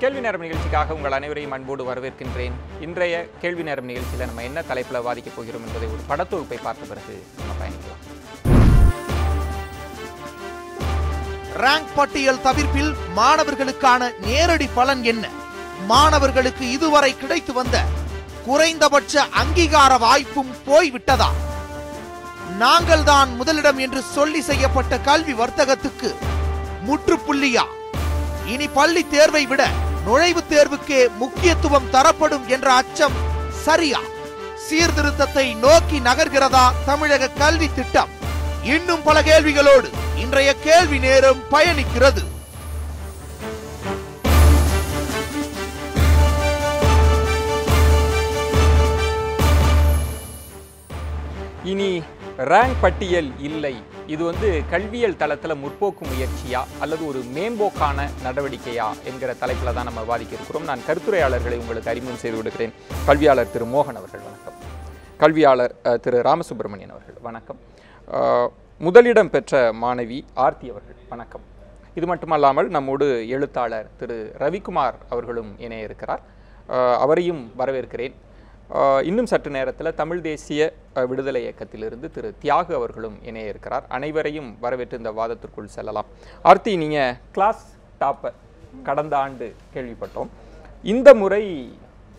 கேள்வி நேரம் நிகழ்ச்சிக்காக உங்கள் அனைவரையும் அன்போடு வரவேற்கின்றேன். இன்றைய கேள்வி நேரம் நிகழ்ச்சியில் நம்ம என்ன தலைப்பில் வாதிக்கப் போகிறோம் என்பதை ஒரு படத்தொகுப்பை பார்த்த பிறகு நம்ம பயணிக்கலாம். ரேங்க் பட்டியல் தவிர்ப்பில் மாணவர்களுக்கான நேரடி பலன் என்ன? மாணவர்களுக்கு இதுவரை கிடைத்து வந்த குறைந்தபட்ச அங்கீகார வாய்ப்பும் போய்விட்டதா? நாங்கள் தான் முதலிடம் என்று சொல்லி செய்யப்பட்ட கல்வி வர்த்தகத்துக்கு முற்றுப்புள்ளியா? இனி பள்ளி தேர்வை விட நுழைவுத் தேர்வுக்கே முக்கியத்துவம் தரப்படும் என்ற அச்சம் சரியா? சீர்திருத்தத்தை நோக்கி நகர்கிறதா தமிழக கல்வி திட்டம்? இன்னும் பல கேள்விகளோடு இன்றைய கேள்வி நேரம் பயணிக்கிறது. இனி ரேங்க் பட்டியல் இல்லை. இது கல்வியல் தளத்தில் முற்போக்கு முயற்சியா அல்லது ஒரு மேம்போக்கான நடவடிக்கையா என்கிற தலைப்பில் தான் நம்ம வாதிக்க இருக்கிறோம். நான் கருத்துரையாளர்களை உங்களுக்கு அறிமுகம் செய்து கொடுக்கிறேன். கல்வியாளர் திரு மோகன் அவர்கள் வணக்கம். கல்வியாளர் திரு ராமசுப்ரமணியன் அவர்கள் வணக்கம். முதலிடம் பெற்ற மாணவி ஆர்த்தி அவர்கள் வணக்கம். இது மட்டுமல்லாமல் நம்மோடு எழுத்தாளர் திரு ரவிக்குமார் அவர்களும் இணைய இருக்கிறார். அவரையும் வரவேற்கிறேன். இன்னும் சற்று நேரத்தில் தமிழ் தேசிய விடுதலை இயக்கத்திலிருந்து திரு தியாகு அவர்களும் இணைய இருக்கிறார். அனைவரையும் வரவேற்று இந்த வாதத்திற்குள் செல்லலாம். ஆர்த்தி, நீங்கள் கிளாஸ் டாப்பர் கடந்த ஆண்டு கேள்விப்பட்டோம். இந்த முறை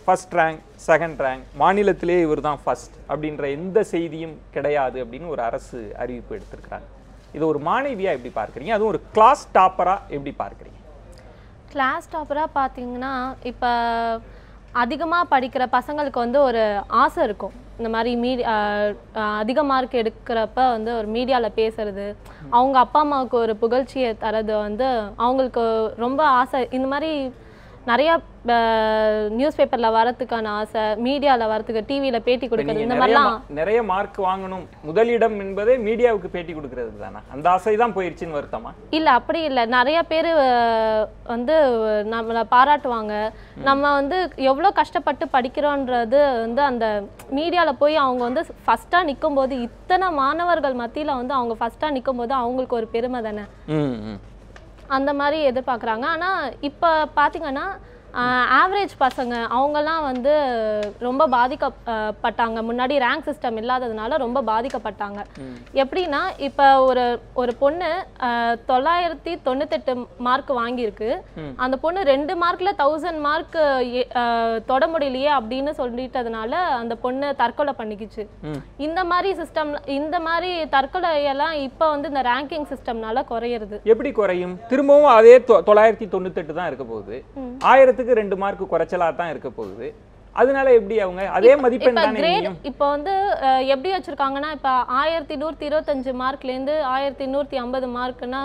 ஃபர்ஸ்ட் ரேங்க், செகண்ட் ரேங்க், மாநிலத்திலே இவர் தான் ஃபர்ஸ்ட் அப்படின்ற எந்த செய்தியும் கிடையாது அப்படின்னு ஒரு அரசு அறிவிப்பு எடுத்திருக்கிறாங்க. இது ஒரு மாணவியாக எப்படி பார்க்குறீங்க? அதுவும் ஒரு கிளாஸ் டாப்பராக எப்படி பார்க்குறீங்க? கிளாஸ் டாப்பராக பார்த்தீங்கன்னா, இப்போ அதிகமாக படிக்கிற பசங்களுக்கு ஒரு ஆசை இருக்கும். இந்த மாதிரி அதிக மார்க் எடுக்கிறப்ப ஒரு மீடியாவில் பேசுறது, அவங்க அப்பா அம்மாவுக்கு ஒரு புகழ்ச்சியை தரது அவங்களுக்கு ரொம்ப ஆசை. இந்த மாதிரி நிறையா நியூஸ் பேப்பரில் வரத்துக்கான ஆசை, மீடியாவில் வரத்துக்கு, டிவியில் பேட்டி கொடுக்கறது, இந்த மாதிரிலாம் நிறைய மார்க் வாங்கணும். முதலிடம் என்பதே மீடியாவுக்கு பேட்டி கொடுக்கறது தானே, அந்த ஆசை தான் போயிடுச்சுன்னு வருத்தமா? இல்லை, அப்படி இல்லை. நிறைய பேர் நம்மளை பாராட்டுவாங்க. நம்ம எவ்வளோ கஷ்டப்பட்டு படிக்கிறோன்றது அந்த மீடியாவில் போய் அவங்க ஃபஸ்ட்டாக நிற்கும் போது, இத்தனை மாணவர்கள் மத்தியில் அவங்க ஃபஸ்ட்டாக நிற்கும் போது அவங்களுக்கு ஒரு பெருமை தானே, அந்த மாதிரி எதிர்பார்க்குறாங்க. ஆனால் இப்போ பார்த்தீங்கன்னா ஆவரேஜ் பசங்க அவங்கெல்லாம் ரொம்ப பாதிக்கப்பட்டாங்க. முன்னாடி ரேங்க் சிஸ்டம் இல்லாததுனால ரொம்ப பாதிக்கப்பட்டாங்க. எப்படின்னா, இப்போ ஒரு பொண்ணு 998 மார்க் வாங்கியிருக்கு. அந்த பொண்ணு 2 மார்க்கில் 1000 மார்க் தொட முடியலையே அப்படின்னு சொல்லிட்டதுனால அந்த பொண்ணு தற்கொலை பண்ணிக்கிச்சு. இந்த மாதிரி சிஸ்டம், இந்த மாதிரி தற்கொலையெல்லாம் இப்போ இந்த ரேங்கிங் சிஸ்டம்னால குறையிறது. எப்படி குறையும்? திரும்பவும் அதே 998 தான் இருக்க போகுது. 1000க்கு 2 மார்க் குறைச்சலா தான் இருக்க போகுது. அதனால எப்படி அவங்க அதே மதிப்பெண் தானே? இப்போ எப்படி வச்சிருக்காங்கன்னா, இப்போ 1125 மார்க்லேருந்து 1150 மார்க்னா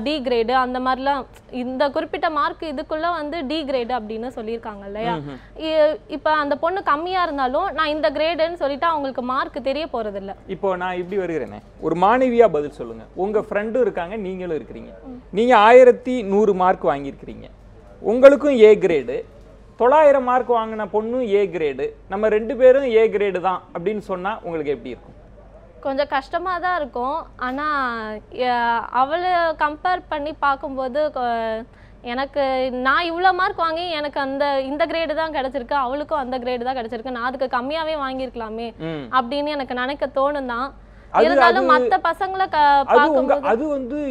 டி கிரேடு, அந்த மாதிரிலாம் இந்த குறிப்பிட்ட மார்க் இதுக்குள்ள டி கிரேடு அப்படின்னு சொல்லியிருக்காங்க இல்லையா? இப்போ அந்த பொண்ணு கம்மியா இருந்தாலும் நான் இந்த கிரேடுன்னு சொல்லிட்டு அவங்களுக்கு மார்க் தெரிய போறது இல்லை. இப்போ நான் இப்படி வருகிறேனே, ஒரு மாணவியா பதில் சொல்லுங்க. உங்க ஃப்ரெண்டும் இருக்காங்க, நீங்களும் இருக்கிறீங்க. நீங்க 1100 மார்க் வாங்கியிருக்கிறீங்க. உங்களுக்கும் ஏ கிரேடு, 900 மார்க் வாங்கின பொண்ணும் ஏ கிரேடு, நம்ம 2 பேரும் ஏ கிரேடு தான் அப்படின்னு சொன்னால் உங்களுக்கு எப்படி இருக்கும்? கொஞ்சம் கஷ்டமாக தான் இருக்கும். ஆனால் அவளை கம்பேர் பண்ணி பார்க்கும்போது எனக்கு நான் இவ்வளோ மார்க் வாங்கி எனக்கு இந்த கிரேடு தான் கிடச்சிருக்கு, அவளுக்கும் அந்த கிரேடு தான் கிடச்சிருக்கு, நான் அதுக்கு கம்மியாகவே வாங்கியிருக்கலாமே அப்படின்னு எனக்கு நினைக்க தோணும் தான். இருந்தாலும் மற்ற பசங்களை அது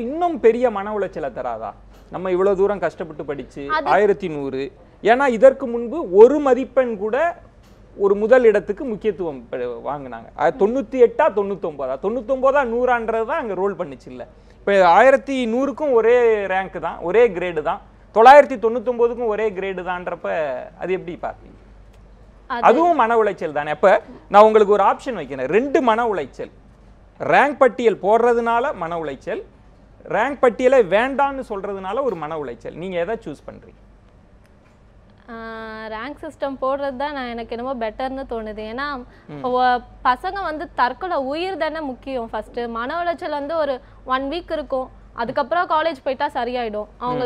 இன்னும் பெரிய மன உளைச்சலை தராதா? நம்ம இவ்வளவு தூரம் கஷ்டப்பட்டு படிச்சு 1100, ஏன்னா இதற்கு முன்பு ஒரு மதிப்பெண் கூட ஒரு முதல் இடத்துக்கு முக்கியத்துவம் வாங்கினாங்க. 98 99 99 100 தான் அங்கே ரோல் பண்ணிச்சு. இல்லை, இப்போ 1100க்கும் ஒரே ரேங்க் தான், ஒரே கிரேடு தான், 999க்கும் ஒரே கிரேடு தான்றப்ப அது எப்படி பார்ப்பீங்க? அதுவும் மன உளைச்சல் தானே. அப்போ நான் உங்களுக்கு ஒரு ஆப்ஷன் வைக்கிறேன். 2 மன உளைச்சல். ரேங்க் பட்டியல் போடுறதுனால மன உளைச்சல், ரேங்க் பட்டியலை வேண்டான்னு சொல்றதுனால ஒரு மன உளைச்சல். நீங்க எதை சூஸ் பண்றீங்க? ரேங்க் சிஸ்டம் போடுறது தான் எனக்கு என்னமோ பெட்டர்னு தோணுது. ஏன்னா பசங்க தற்கொலை உயிர் தானே முக்கியம். ஃபர்ஸ்ட் மன உளைச்சல் ஒரு 1 வீக் இருக்கும், அதுக்கப்புறம் காலேஜ் போயிட்டா சரியாயிடும். அவங்க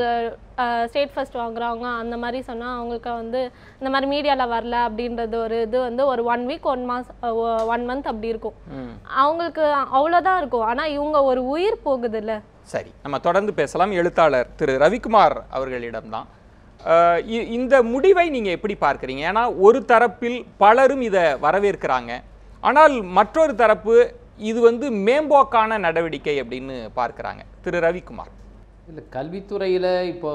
ஸ்டேட் ஃபர்ஸ்ட் வாங்குறாங்க அந்த மாதிரி சொன்னா அவங்களுக்கு இந்த மாதிரி மீடியால வரல அப்படின்றது ஒரு இது ஒரு 1 வீக் 1 மந்த் அப்படி இருக்கும். அவங்களுக்கு அவ்வளோதான் இருக்கும். ஆனா இவங்க ஒரு உயிர் போகுது இல்ல. சரி, நம்ம தொடர்ந்து பேசலாம். எழுத்தாளர் திரு ரவிக்குமார் அவர்களிடம்தான். இந்த முடிவை நீங்க எப்படி பார்க்குறீங்க? ஏன்னா ஒரு தரப்பில் பலரும் இதை வரவேற்கிறாங்க, ஆனால் மற்றொரு தரப்பு இது வந்து மேம்போக்கான நடவடிக்கை அப்படின்னு பார்க்குறாங்க. திரு ரவிக்குமார். இல்லை, கல்வித்துறையில் இப்போ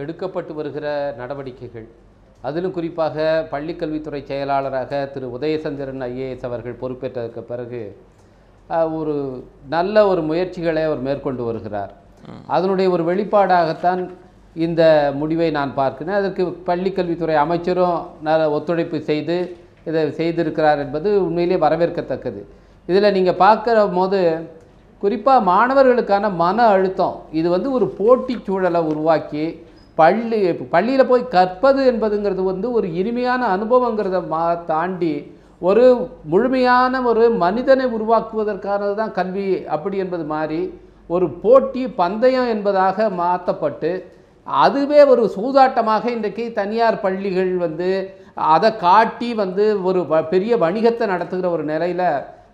எடுக்கப்பட்டு வருகிற நடவடிக்கைகள், அதிலும் குறிப்பாக பள்ளிக்கல்வித்துறை செயலாளராக திரு உதயசந்திரன் ஐஏஎஸ் அவர்கள் பொறுப்பேற்றதற்கு பிறகு ஒரு நல்ல ஒரு முயற்சிகளை அவர் மேற்கொண்டு வருகிறார். அதனுடைய ஒரு வெளிப்பாடாகத்தான் இந்த முடிவை நான் பார்க்கிறேன். அதற்கு பள்ளிக்கல்வித்துறை அமைச்சரும் நல்ல ஒத்துழைப்பு செய்து இதை செய்திருக்கிறார் என்பது உண்மையிலே வரவேற்கத்தக்கது. இதில் நீங்கள் பார்க்குற போது குறிப்பாக மாணவர்களுக்கான மன அழுத்தம், இது வந்து ஒரு போட்டி சூழலை உருவாக்கி பள்ளியில் போய் கற்பது என்பதுங்கிறது வந்து ஒரு இனிமையான அனுபவங்கிறத தாண்டி ஒரு முழுமையான ஒரு மனிதனை உருவாக்குவதற்கானது தான் கல்வி அப்படி என்பது மாதிரி ஒரு போட்டி பந்தயம் என்பதாக மாற்றப்பட்டு அதுவே ஒரு சூதாட்டமாக இன்றைக்கு தனியார் பள்ளிகள் வந்து அதை காட்டி வந்து ஒரு பெரிய வணிகத்தை நடத்துகிற ஒரு நிலையில்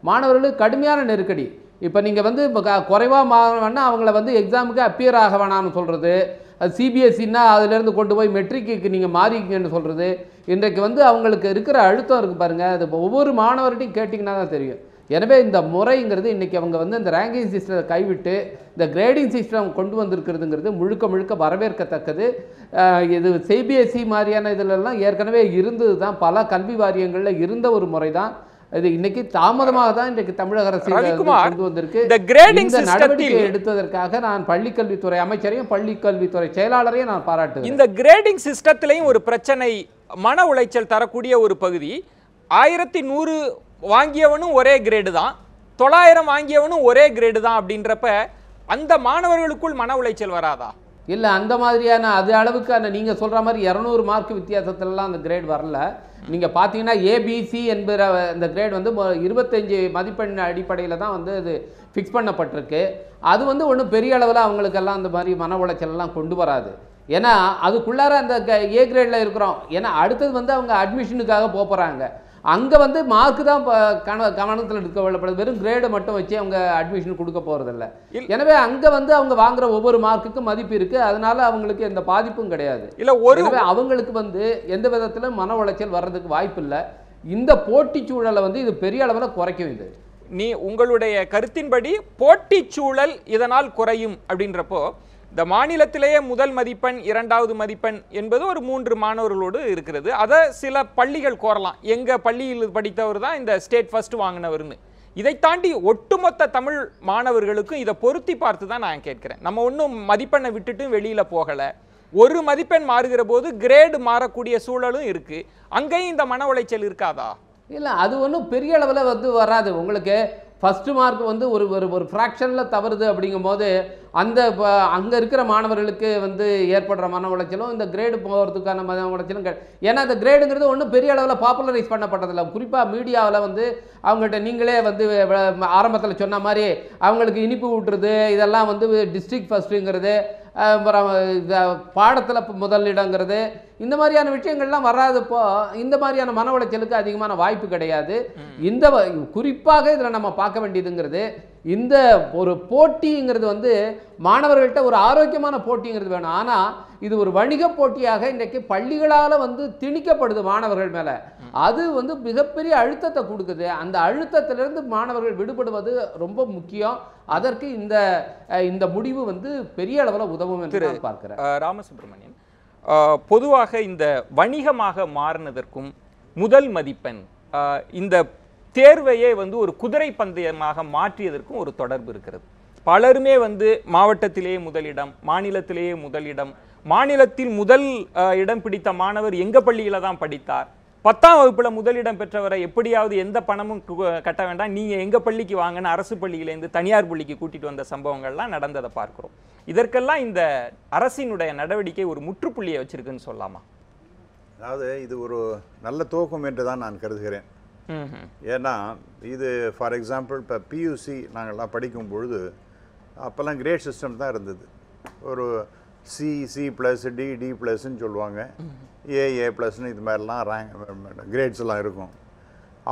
மாணவர்களுக்கு கடுமையான நெருக்கடி. இப்போ நீங்கள் வந்து குறைவாக மாணவன்னா அவங்கள வந்து எக்ஸாமுக்கு அப்பியர் ஆக வேணாம்னு சொல்கிறது, அது சிபிஎஸ்சின்னா அதிலேருந்து கொண்டு போய் மெட்ரிக்கு நீங்கள் மாறிக்கிங்கன்னு சொல்கிறது. இன்றைக்கு வந்து அவங்களுக்கு இருக்கிற அழுத்தம் இருக்குது பாருங்கள், அது ஒவ்வொரு மாணவர்கிட்டையும் கேட்டிங்கன்னா தான் தெரியும். எனவே இந்த முறைங்கிறது இன்றைக்கி அவங்க வந்து இந்த ரேங்கிங் சிஸ்டத்தை கைவிட்டு இந்த கிரேடிங் சிஸ்டம் கொண்டு வந்திருக்கிறதுங்கிறது முழுக்க முழுக்க வரவேற்கத்தக்கது. இது சிபிஎஸ்சி மாதிரியான இதிலெல்லாம் ஏற்கனவே இருந்தது தான், பல கல்வி வாரியங்களில் இருந்த ஒரு முறை தான். இது இன்னைக்கு தாமதமாக தான் இன்றைக்கு தமிழக அரசு கொண்டு வந்திருக்கு. இந்த நடவடிக்கை எடுத்ததற்காக நான் பள்ளிக்கல்வித்துறை அமைச்சரையும் பள்ளிக்கல்வித்துறை செயலாளரையும் நான் பாராட்டுகிறேன். இந்த கிரேடிங் சிஸ்டத்திலையும் ஒரு பிரச்சனை, மன உளைச்சல் தரக்கூடிய ஒரு பகுதி. 1100 வாங்கியவனும் ஒரே கிரேடு தான், 900 வாங்கியவனும் ஒரே கிரேடு தான் அப்படின்றப்ப அந்த மாணவர்களுக்குள் மன உளைச்சல் வராதா? இல்லை, அந்த மாதிரியான அது அளவுக்கு நீங்கள் சொல்கிற மாதிரி 200 மார்க் வித்தியாசத்துலலாம் அந்த கிரேட் வரல. நீங்கள் பார்த்தீங்கன்னா ஏபிசி என்கிற இந்த கிரேட் வந்து 25 மதிப்பெண் அடிப்படையில் தான் வந்து அது ஃபிக்ஸ் பண்ணப்பட்டிருக்கு. அது வந்து ஒன்றும் பெரிய அளவில் அவங்களுக்கெல்லாம் அந்த மாதிரி மன உளைச்சலெல்லாம் கொண்டு வராது. ஏன்னா அதுக்குள்ளார அந்த ஏ கிரேடில் இருக்கிறோம். ஏன்னா அடுத்தது வந்து அவங்க அட்மிஷனுக்காக போகிறாங்க, அங்கே வந்து மார்க்கு தான் கவனத்தில் எடுக்கப்படுது, வெறும் கிரேடை மட்டும் வச்சு அவங்க அட்மிஷன் கொடுக்க போகிறதில்ல. எனவே அங்கே வந்து அவங்க வாங்குற ஒவ்வொரு மார்க்குக்கும் மதிப்பு இருக்குது, அதனால அவங்களுக்கு எந்த பாதிப்பும் கிடையாது. எனவே அவங்களுக்கு வந்து எந்த விதத்தில் மன உளைச்சல் வர்றதுக்கு வாய்ப்பு இல்லை. இந்த போட்டி சூழலை வந்து இது பெரிய அளவில் குறைக்கும். இது உங்களுடைய கருத்தின்படி போட்டி சூழல் இதனால் குறையும் அப்படின்றப்போ இந்த மாநிலத்திலேயே முதல் மதிப்பெண், இரண்டாவது மதிப்பெண் என்பது ஒரு 3 மாணவர்களோடு இருக்கிறது. அதை சில பள்ளிகள் கோரலாம், எங்கள் பள்ளியில் படித்தவர் தான் இந்த ஸ்டேட் ஃபர்ஸ்ட் வாங்கினவர்னு. இதை தாண்டி ஒட்டுமொத்த தமிழ் மாணவர்களுக்கும் இதை பொருத்தி பார்த்து தான் நான் கேட்கிறேன். நம்ம ஒன்றும் மதிப்பெண்ணை விட்டுட்டு வெளியில் போகலை. ஒரு மதிப்பெண் மாறுகிற போது கிரேடு மாறக்கூடிய சூழலும் இருக்குது. அங்கேயும் இந்த மன உளைச்சல் இருக்காதா? இல்லை, அது ஒன்றும் பெரிய அளவில் வந்து வராது. உங்களுக்கு ஃபஸ்ட்டு மார்க் வந்து ஒரு ஒரு ஃப்ராக்ஷனில் தவறுது அப்படிங்கும்போது அந்த அங்கே இருக்கிற மாணவர்களுக்கு வந்து ஏற்படுற மன உளைச்சலும் இந்த கிரேடு போகிறதுக்கான மன உளைச்சலும் ஏன்னா அந்த கிரேடுங்கிறது ஒன்றும் பெரிய அளவில் பாப்புலரைஸ் பண்ணப்பட்டதில்லை. குறிப்பாக மீடியாவில் வந்து அவங்கள்ட்ட நீங்களே வந்து ஆரம்பத்தில் சொன்ன மாதிரி அவங்களுக்கு இனிப்பு ஊட்டுறது, இதெல்லாம் வந்து டிஸ்ட்ரிக்ட் ஃபஸ்ட்டுங்கிறது, பாடத்தில் முதலிடங்கிறது, இந்த மாதிரியான விஷயங்கள்லாம் வராதப்போ இந்த மாதிரியான மன உளைச்சலுக்கு அதிகமான வாய்ப்பு கிடையாது. இந்த குறிப்பாக இதில் நம்ம பார்க்க வேண்டியதுங்கிறது இந்த ஒரு போட்டிங்கிறது வந்து மாணவர்கள்ட்ட ஒரு ஆரோக்கியமான போட்டிங்கிறது வேணும். ஆனால் இது ஒரு வணிக போட்டியாக இன்றைக்கு பள்ளிகளால் வந்து திணிக்கப்படுது மாணவர்கள் மேலே. அது வந்து மிகப்பெரிய அழுத்தத்தை கொடுக்குது. அந்த அழுத்தத்திலிருந்து மாணவர்கள் விடுபடுவது ரொம்ப முக்கியம். அதற்கு இந்த முடிவு வந்து பெரிய அளவில் உதவும் என்று நான் பார்க்கிறேன். ராமசுப்ரமணியன், பொதுவாக இந்த வணிகமாக மாறினதற்கும் முதல் மதிப்பெண் இந்த தேர்வையே வந்து ஒரு குதிரை பந்தயமாக மாற்றியதற்கும் ஒரு தொடர்பு இருக்கிறது. பலருமே வந்து மாவட்டத்திலேயே முதலிடம், மாநிலத்திலேயே முதலிடம், மாநிலத்தில் முதல் இடம் பிடித்த மாணவர் எங்கள் பள்ளியில் தான் படித்தார், 10ஆம் வகுப்பில் முதலிடம் பெற்றவரை எப்படியாவது எந்த பணமும் கட்ட வேண்டாம், நீங்கள் எங்கள் பள்ளிக்கு வாங்கன்னு அரசு பள்ளியிலேருந்து தனியார் பள்ளிக்கு கூட்டிகிட்டு வந்த சம்பவங்கள்லாம் நடந்ததை பார்க்குறோம். இதற்கெல்லாம் இந்த அரசினுடைய நடவடிக்கை ஒரு முற்றுப்புள்ளியை வச்சிருக்குன்னு சொல்லலாமா? அதாவது இது ஒரு நல்ல துவக்கம் என்று தான் நான் கருதுகிறேன். ஏன்னா இது ஃபார் எக்ஸாம்பிள் இப்போ பியூசி நாங்கள்லாம் படிக்கும் பொழுது அப்போல்லாம் கிரேட் சிஸ்டம் தான் இருந்தது. ஒரு சி ப்ளஸ் டி ப்ளஸ்ன்னு சொல்லுவாங்க, ஏ ப்ளஸ்ன்னு இது மாதிரிலாம் ரேங்க் கிரேட்ஸ் எல்லாம் இருக்கும்.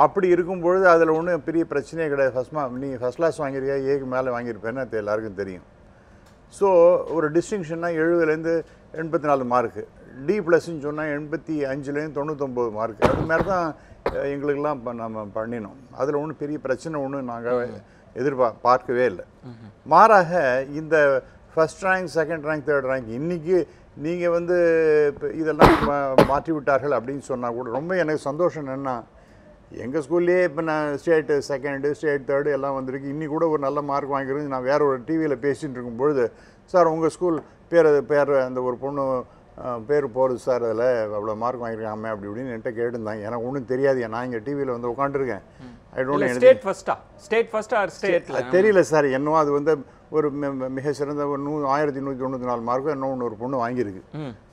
அப்படி இருக்கும்பொழுது அதில் ஒன்றும் பெரிய பிரச்சனையே கிடையாது. நீ ஃபஸ்ட் கிளாஸ் வாங்கியிருக்கியா, ஏக்கு மேலே வாங்கியிருப்பேன்னு எல்லாருக்கும் தெரியும். ஸோ ஒரு டிஸ்டிங்ஷன்னா 70லேருந்து 84 மார்க்கு, D+ன்னு சொன்னால் 85லேருந்து 99 மார்க். அது மாதிரி தான் எங்களுக்கெல்லாம் நம்ம பண்ணினோம். அதில் ஒன்றும் பெரிய பிரச்சனை ஒன்றும் நாங்கள் பார்க்கவே இல்லை. மாறாக இந்த first rank, second rank, third rank இன்றைக்கி நீங்கள் வந்து இப்போ இதெல்லாம் மாற்றி விட்டார்கள் அப்படின்னு சொன்னால் கூட ரொம்ப எனக்கு சந்தோஷம். என்னென்னா எங்கள் ஸ்கூல்லேயே இப்போ நான் ஸ்டேட்டு செகண்டு, ஸ்டேட் தேர்டு எல்லாம் வந்திருக்கு. இன்னி கூட ஒரு நல்ல மார்க் வாங்கிக்கிறது. நான் வேறு ஒரு டிவியில் பேசிகிட்டு இருக்கும்பொழுது, சார் உங்கள் ஸ்கூல் பேர் அந்த ஒரு பொண்ணு பேர் போகிறது சார், அதில் அவ்வளோ மார்க் வாங்கியிருக்காங்க அப்படி இப்படின்னு என்கிட்ட கேட்டுருந்தாங்க. எனக்கு ஒன்றும் தெரியாது, நான் இங்கே டிவியில் வந்து உட்காந்துருக்கேன். ஐ டோன்ட் ஸ்டேட் ஃபர்ஸ்டா ஸ்டேட்ல தெரியல சார். என்னவோ அது வந்து ஒரு மிக சிறந்த ஒரு 1194 மார்க்கும் இன்னொன்று ஒரு பொண்ணு வாங்கியிருக்கு.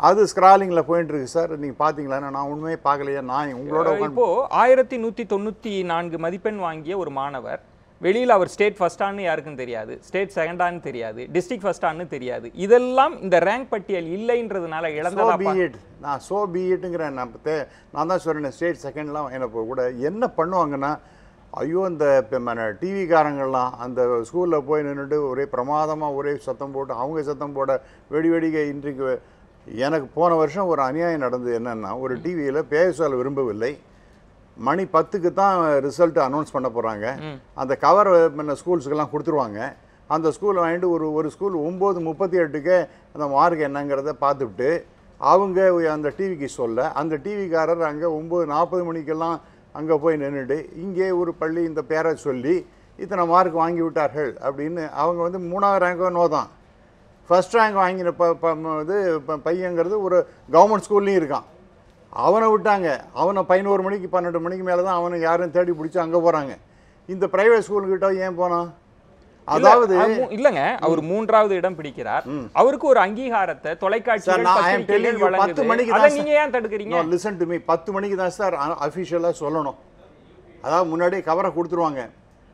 அது ஸ்க்ராலிங்கில் போயிட்டு இருக்கு சார். நீங்கள் பார்த்தீங்களா? நான் உண்மையே பார்க்கலையா? நான் உங்களோட இப்போ 1194 மதிப்பெண் வாங்கிய ஒரு மாணவர் வெளியில் அவர் ஸ்டேட் ஃபர்ஸ்டான்னு யாருக்கும் தெரியாது, ஸ்டேட் செகண்டான்னு தெரியாது, டிஸ்ட்ரிக்ட் ஃபர்ஸ்டான்னு தெரியாது. இதெல்லாம் இந்த ரேங்க் பட்டியல் இல்லைன்றதுனால இழந்ததா? நான் பிஎட்டுங்கிறேன். நான் தான் சொல்கிறேன் ஸ்டேட் செகண்ட்லாம் எனக்கு கூட என்ன பண்ணுவாங்கன்னா, ஐயோ இந்த டிவிக்காரங்கள்லாம் அந்த ஸ்கூலில் போய் நின்றுட்டு ஒரே பிரமாதமாக ஒரே சத்தம் போட்டு அவங்க சத்தம் போட வெடிக்க. இன்றைக்கு எனக்கு போன வருஷம் ஒரு அநியாயம் நடந்தது. என்னென்னா, ஒரு டிவியில் பேச விரும்பவில்லை, மணி 10க்கு தான் ரிசல்ட் அனௌன்ஸ் பண்ண போகிறாங்க. அந்த கவர் ஸ்கூல்ஸுக்கெல்லாம் கொடுத்துருவாங்க. அந்த ஸ்கூல் வாங்கிட்டு ஒரு ஸ்கூல் 9:38க்கு அந்த மார்க் என்னங்கிறத பார்த்துவிட்டு அவங்க அந்த டிவிக்கு சொல்ல, அந்த டிவிக்காரர் அங்கே 9:40 மணிக்கெல்லாம் அங்கே போய் நின்றுட்டு இங்கே ஒரு பள்ளி இந்த பேரை சொல்லி இத்தனை மார்க் வாங்கி விட்டார்கள் அப்படின்னு அவங்க வந்து 3வது ரேங்கோ நோ தான். ஃபர்ஸ்ட் ரேங்க் வாங்கின இது பையங்கிறது ஒரு கவர்மெண்ட் ஸ்கூல்லையும் இருக்கான். அவனை விட்டாங்க. அவனை 11 மணிக்கு 12 மணிக்கு மேலே தான் அவனை யாரும் தேடி பிடிச்சி அங்கே போகிறாங்க. இந்த பிரைவேட் ஸ்கூலுக்கிட்ட ஏன் போனான்? அதாவது இல்லங்க, அவர் 3வது இடம் பிடிக்கிறார். அவருக்கு ஒரு அங்கீகாரத்தை தொலைக்காட்சிகள் 10 மணிக்கு தான் நீங்க ஏன் தடுக்கிறீங்க? Listen to me. 10 மணிக்கு தான் சார் அபிஷியலா சொல்லணும். அதாவது முன்னாடியே கவரை கொடுத்துருவாங்க.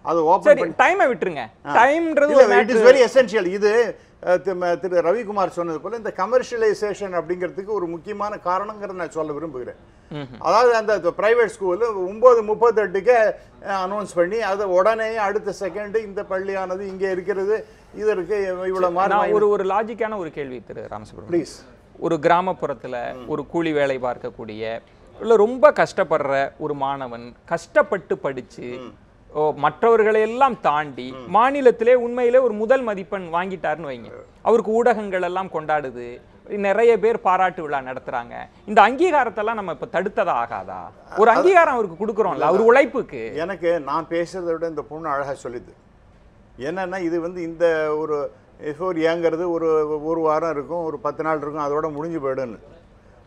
அது ஓபன் பண்ணி டைமை விட்டுருங்க. டைம்ன்றது இட் இஸ் வெரி எசென்ஷியல். இது திரு ரவிக்குமார் சொன்னது போல இந்த கமர்ஷியலைசேஷன் அப்படிங்கிறதுக்கு ஒரு முக்கியமான காரணங்கிறத நான் சொல்ல விரும்புகிறேன். அதாவது அந்த பிரைவேட் ஸ்கூலு 9:38க்கு அனௌன்ஸ் பண்ணி அதை உடனே அடுத்த செகண்ட் இந்த பள்ளியானது இங்கே இருக்கிறது, இதற்கு இவ்வளவு மார்க். ஒரு லாஜிக்கான ஒரு கேள்வி திரு ராமசுப்ரமணியன், ப்ளீஸ். ஒரு கிராமப்புறத்துல ஒரு கூலி வேலை பார்க்கக்கூடிய இல்ல ரொம்ப கஷ்டப்படுற ஒரு மாணவன் கஷ்டப்பட்டு படிச்சு மற்றவர்களை எல்லாம் தாண்டி மாநிலத்திலே உண்மையிலே ஒரு முதல் மதிப்பெண் வாங்கிட்டாருன்னு வைங்க, அவருக்கு ஊடகங்கள் எல்லாம் கொண்டாடுது, நிறைய பேர் பாராட்டு விழா நடத்துறாங்க. இந்த அங்கீகாரத்தெல்லாம் நம்ம இப்ப தடுத்ததா ஆகாதா? ஒரு அங்கீகாரம் அவருக்கு கொடுக்குறோம்ல அவர் உழைப்புக்கு. எனக்கு நான் பேசுறதை விட இந்த பொண்ணு அழகா சொல்லுது. என்னன்னா, இது வந்து இந்த ஒரு ஏங்கிறது ஒரு வாரம் இருக்கும், ஒரு 10 நாள் இருக்கும், அதோட முடிஞ்சு போயிடுன்னு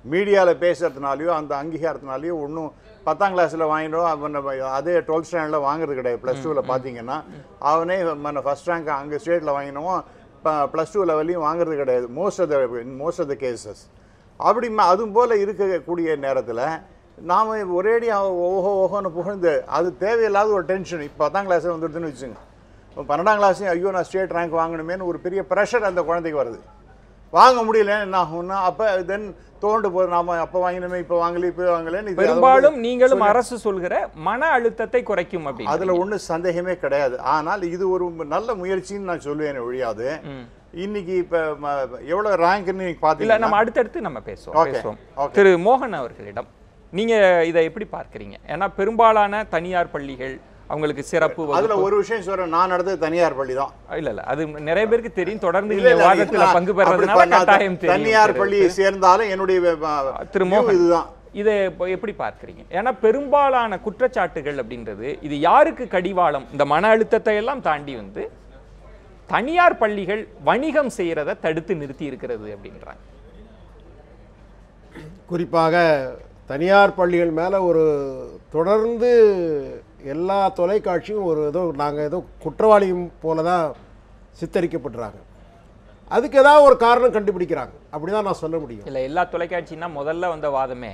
மீடியாவில் பேசுறதுனாலையோ அந்த அங்கீகாரத்தினாலையோ ஒன்றும் 10ஆம் கிளாஸில் வாங்கினோம் அவனை அதே 12th ஸ்டாண்டர்டில் வாங்குறது கிடையாது. +2வில் பார்த்தீங்கன்னா அவனே ஃபர்ஸ்ட் ரேங்க் அங்கே ஸ்டேட்டில் வாங்கினோம், +2 லெவல்லையும் வாங்குறது கிடையாது மோஸ்ட் ஆஃப் த கேசஸ். அப்படி அதுவும் போல் இருக்கக்கூடிய நேரத்தில் நாம் ஒரேடி ஓஹோன்னு புகழ்ந்து அது தேவையில்லாத ஒரு டென்ஷன். இப்போ 10ஆம் கிளாஸில் வந்துடுதுன்னு வச்சுங்க, இப்போ 12ஆம் கிளாஸையும் ஐயோ நான் ஸ்டேட் ரேங்க் வாங்கணுமேனு ஒரு பெரிய ப்ரெஷர் அந்த குழந்தைக்கு வருது. வாங்க முடியல என்ன ஆகும்னா அப்போ தென் தோண்டு போது நாம அப்போ வாங்கினமே இப்போ வாங்கல இப்போ வாங்கலன்னு. பெரும்பாலும் நீங்களும் அரசு சொல்கிற மன அழுத்தத்தை குறைக்கும் அப்படி அதில் ஒன்றும் சந்தேகமே கிடையாது. ஆனால் இது ஒரு நல்ல முயற்சின்னு நான் சொல்லுவேன் ஒழியாது. இன்னைக்கு இப்போ எவ்வளோ ரேங்க்னு பார்த்தீங்கன்னா நம்ம அடுத்தடுத்து நம்ம பேசுவோம். திரு மோகன் அவர்களிடம் நீங்க இதை எப்படி பார்க்குறீங்க? ஏன்னா பெரும்பாலான தனியார் பள்ளிகள் அவங்களுக்கு சிறப்பு. அதுல ஒரு விஷயம் சொல்றேன், நான் நடந்தது தனியார் பள்ளி தான். இல்ல அது நிறைய பேருக்கு தெரியும். தொடர்ந்து விவாதத்துல பங்கு பெறறதுனால கட்டாயம் தெரியும். தனியார் பள்ளியை சேர்ந்தாலும் என்னுடைய திருமோகன் இதுதான். இதை எப்படி பார்க்குறீங்க? ஏன்னா பெரும்பாலான குற்றச்சாட்டுகள் அப்படின்றது இது யாருக்கு கடிவாளம்? இந்த மன அழுத்தத்தை எல்லாம் தாண்டி வந்து தனியார் பள்ளிகள் வணிகம் செய்யறதை தடுத்து நிறுத்தி இருக்கிறது அப்படின்றாங்க. குறிப்பாக தனியார் பள்ளிகள் மேலே ஒரு தொடர்ந்து எல்லா தொலைக்காட்சியும் நாங்கள் ஏதோ குற்றவாளியும் போல தான் சித்தரிக்கப்படுறாங்க. அதுக்கு ஏதாவது ஒரு காரணம் கண்டுபிடிக்கிறாங்க, அப்படிதான் நான் சொல்ல முடியும். இல்லை, எல்லா தொலைக்காட்சின்னா முதல்ல வந்த வாதமே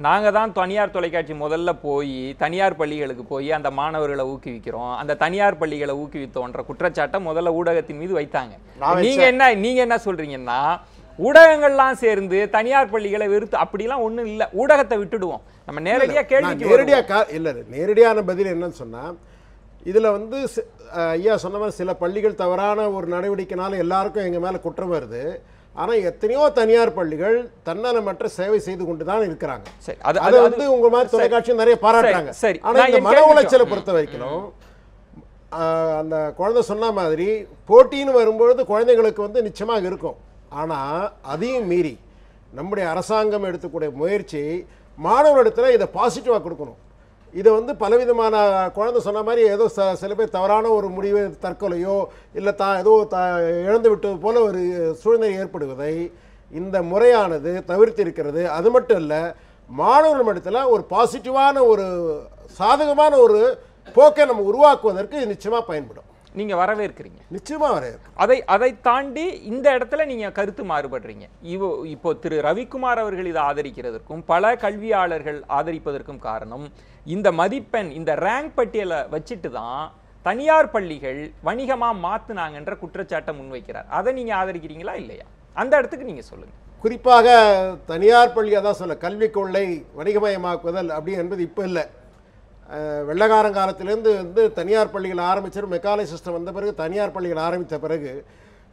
நாங்கள் தான் தனியார் தொலைக்காட்சி முதல்ல போய் தனியார் பள்ளிகளுக்கு போய் அந்த மாணவர்களை ஊக்குவிக்கிறோம், அந்த தனியார் பள்ளிகளை ஊக்குவித்தோன்ற குற்றச்சாட்டை முதல்ல ஊடகத்தின் மீது வைத்தாங்க. நீங்க என்ன சொல்றீங்கன்னா ஊடகங்கள்லாம் சேர்ந்து தனியார் பள்ளிகளை வெறுத்து அப்படிலாம் ஒன்றும் இல்லை, ஊடகத்தை விட்டுடுவோம், நம்ம நேரடியாக கேள்வி நேரடியான பதில் என்னன்னு சொன்னால், இதில் வந்து ஐயா சொன்ன மாதிரி சில பள்ளிகள் தவறான ஒரு நடவடிக்கைனால எல்லாருக்கும் எங்கள் மேலே குற்றம் வருது. ஆனால் எத்தனையோ தனியார் பள்ளிகள் தன்னலமற்ற சேவை செய்து கொண்டு தான் இருக்கிறாங்க. சரி, அதை வந்து உங்க மாதிரி தொலைக்காட்சி நிறைய பாராட்டுறாங்க. சரி, ஆனால் இந்த மன உளைச்சலை பொறுத்த வரைக்கும் அந்த குழந்தை சொன்ன மாதிரி போட்டின்னு வரும்பொழுது குழந்தைகளுக்கு வந்து நிச்சயமாக இருக்கும். ஆனால் அதையும் மீறி நம்முடைய அரசாங்கம் எடுத்துக்கூடிய முயற்சி மாணவர்களிடத்தில் இதை பாசிட்டிவாக கொடுக்கணும். இதை வந்து பலவிதமான குழந்தை சொன்ன மாதிரி ஏதோ சில பேர் தவறான ஒரு முடிவு, தற்கொலையோ இல்லை ஏதோ இழந்து விட்டது போல ஒரு சூழ்நிலை ஏற்படுவதை இந்த முறையானது தவிர்த்திருக்கிறது. அது மட்டும் இல்லை, மாணவர்கள் இடத்துல ஒரு பாசிட்டிவான ஒரு சாதகமான ஒரு போக்கை நம்ம உருவாக்குவதற்கு நிச்சயமாக பயன்படும். நீங்க வரவேற்கிறீங்க? நிச்சயமா வரவேற்கிறேன். அதை தாண்டி இந்த இடத்துல நீங்க கருத்து மாறுபடுறீங்க. இப்போ திரு ரவிக்குமார் அவர்கள் இதை ஆதரிக்கிறதற்கும் பல கல்வியாளர்கள் ஆதரிப்பதற்கும் காரணம் இந்த மதிப்பெண், இந்த ரேங்க் பட்டியலை வச்சுட்டு தான் தனியார் பள்ளிகள் வணிகமா மாத்துனாங்கன்ற குற்றச்சாட்டை முன்வைக்கிறார். அதை நீங்க ஆதரிக்கிறீங்களா இல்லையா? அந்த இடத்துக்கு நீங்க சொல்லுங்க. குறிப்பாக தனியார் பள்ளி அதான் சொல்ல கல்வி கொள்ளை வணிகமயமாக்குதல் அப்படி என்பது இப்போ இல்லை. வெள்ளக்காரங்காலத்திலேருந்து வந்து தனியார் பள்ளிகள் ஆரம்பிச்சு மெக்காலே சிஸ்டம் வந்த பிறகு தனியார் பள்ளிகள் ஆரம்பித்த பிறகு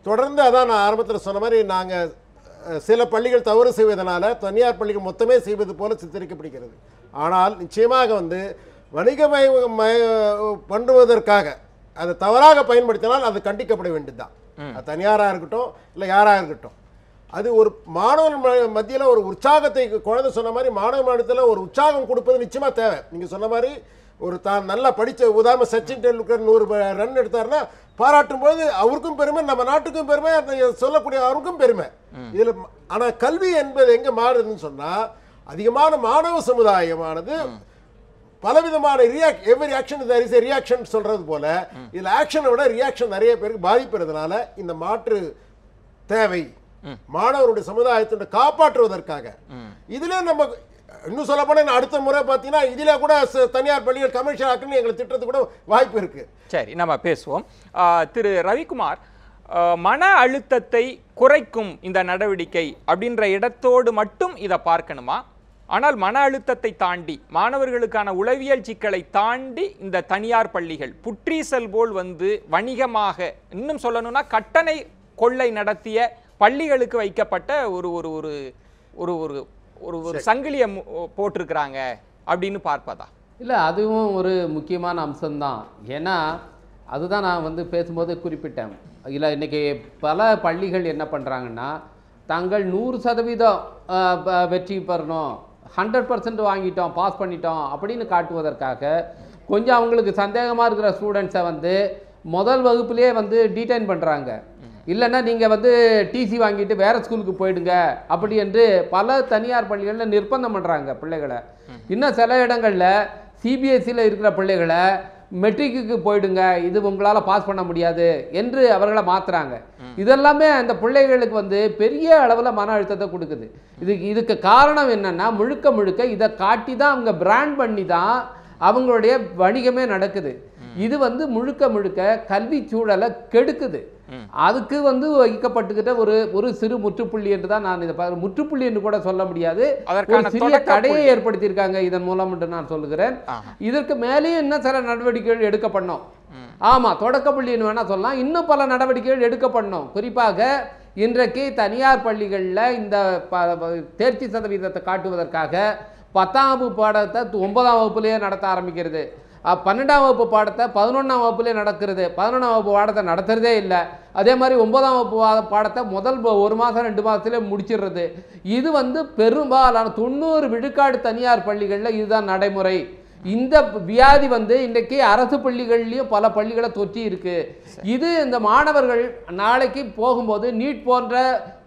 தொடர்ந்து அதான் நான் ஆரம்பத்தில் சொன்ன மாதிரி நாங்கள் சில பள்ளிகள் தவறு செய்வதனால தனியார் பள்ளிகள் மொத்தமே செய்வது போல சித்தரிக்கப்படுகிறது. ஆனால் நிச்சயமாக வந்து வணிகமய பண்ணுவதற்காக அதை தவறாக பயன்படுத்தினால் அது கண்டிக்கப்பட வேண்டியதுதான். அது தனியாராக இருக்கட்டும் இல்லை யாராக இருக்கட்டும். அது ஒரு மாணவர்கள் மத்தியில் ஒரு உற்சாகத்தை, குழந்தை சொன்ன மாதிரி மாணவ மனத்தில் ஒரு உற்சாகம் கொடுப்பது நிச்சயமாக தேவை. நீங்கள் சொன்ன மாதிரி ஒரு தான் நல்லா படித்த உதாரணம் சச்சின் டெண்டுல்கர் 100 ரன் எடுத்தாருன்னா பாராட்டும் போது அவருக்கும் பெருமை, நம்ம நாட்டுக்கும் பெருமை, சொல்லக்கூடிய அவருக்கும் பெருமை இதில். ஆனால் கல்வி என்பது எங்கே மாறுதுன்னு சொன்னால் அதிகமான மாணவ சமுதாயமானது பலவிதமான every action there is a reaction சொல்றது போல இதில் ஆக்ஷனை விட ரியாக்ஷன் நிறைய பேருக்கு பாதிப்பதுனால இந்த மாற்று தேவை மாணவருடைய சமுதாயத்தை காப்பாற்றுவதற்காக. இதுல நம்ம இன்னும் சொல்ல போனா அடுத்த முறை பார்த்தீங்கன்னா இதுல கூட தனியார் பள்ளிகள் கமர்ஷியல் ஆக்குன்னு எங்களை திட்டத்து கூட வாய்ப்பு இருக்கு. சரி, நம்ம பேசுவோம். திரு ரவிக்குமார், மன அழுத்தத்தை குறைக்கும் இந்த நடவடிக்கை அப்படின்ற இடத்தோடு மட்டும் இதை பார்க்கணுமா? ஆனால் மன அழுத்தத்தை தாண்டி மாணவர்களுக்கான உளவியல் சிக்கலை தாண்டி இந்த தனியார் பள்ளிகள் புற்றீசல் போல் வந்து வணிகமாக, இன்னும் சொல்லணும்னா கட்டணை கொள்ளை நடத்திய பள்ளிகளுக்கு வைக்கப்பட்ட ஒரு ஒரு ஒரு ஒரு ஒரு ஒரு ஒரு சங்கிலியை போட்டிருக்கிறாங்க அப்படின்னு பார்ப்பதா? இல்லை, அதுவும் ஒரு முக்கியமான அம்சம்தான். ஏன்னா அதுதான் நான் வந்து பேசும்போது குறிப்பிட்டேன். இல்லை, இன்றைக்கி பல பள்ளிகள் என்ன பண்ணுறாங்கன்னா தாங்கள் 100% வெற்றி பெறணும், 100% வாங்கிட்டோம், பாஸ் பண்ணிட்டோம் அப்படின்னு காட்டுவதற்காக கொஞ்சம் அவங்களுக்கு சந்தேகமாக இருக்கிற ஸ்டூடெண்ட்ஸை வந்து முதல் வகுப்புலேயே வந்து டீடைன் பண்ணுறாங்க. இல்லைன்னா நீங்கள் வந்து டிசி வாங்கிட்டு வேறு ஸ்கூலுக்கு போயிடுங்க அப்படி என்று பல தனியார் பள்ளிகளில் நிர்பந்தம் பண்ணுறாங்க பிள்ளைகளை. இன்னும் சில இடங்களில் சிபிஎஸ்சியில் இருக்கிற பிள்ளைகளை மெட்ரிக்கு போயிடுங்க, இது உங்களால் பாஸ் பண்ண முடியாது என்று அவர்களை மாற்றுறாங்க. இதெல்லாமே அந்த பிள்ளைகளுக்கு வந்து பெரிய அளவில் மன அழுத்தத்தை கொடுக்குது. இதுக்கு காரணம் என்னென்னா முழுக்க இதை காட்டி தான் அவங்க பிராண்ட் பண்ணி தான் அவங்களுடைய வணிகமே நடக்குது. இது வந்து முழுக்க கல்வி சூழலை கெடுக்குது. அதுக்கு வந்து வைக்கப்பட்டுக்கிட்ட ஒரு சிறு முற்றுப்புள்ளி என்று தான் நான் இதை முற்றுப்புள்ளி என்று கூட சொல்ல முடியாது, ஒரு சிறிய தடையை ஏற்படுத்தியிருக்காங்க இதன் மூலம் என்று நான் சொல்லுகிறேன். இதற்கு மேலேயும் இன்னும் சில நடவடிக்கைகள் எடுக்கப்படணும். ஆமாம், தொடக்கப்புள்ளின்னு வேணால் சொல்லலாம். இன்னும் பல நடவடிக்கைகள் எடுக்கப்படணும். குறிப்பாக இன்றைக்கு தனியார் பள்ளிகளில் இந்த தேர்ச்சி சதவீதத்தை காட்டுவதற்காக 10ஆம் வகுப்பு பாடத்தை 9ஆம் வகுப்புலேயே நடத்த ஆரம்பிக்கிறது. 12ஆம் வகுப்பு பாடத்தை 11ஆம் வகுப்புலேயே நடக்கிறது. 11ஆம் வகுப்பு பாடத்தை நடத்துறதே இல்லை. அதே மாதிரி 9ஆம் வகுப்பு பாடத்தை முதல் 1 மாதம் 2 மாதத்துலேயே முடிச்சிடுறது. இது வந்து பெரும்பாலான 90 விழுக்காடு தனியார் பள்ளிகளில் இதுதான் நடைமுறை. இந்த வியாதி வந்து இன்றைக்கு அரசு பள்ளிகள்லையும் பல பள்ளிகளை தொற்றி இருக்கு. இது இந்த மாணவர்கள் நாளைக்கு போகும்போது நீட் போன்ற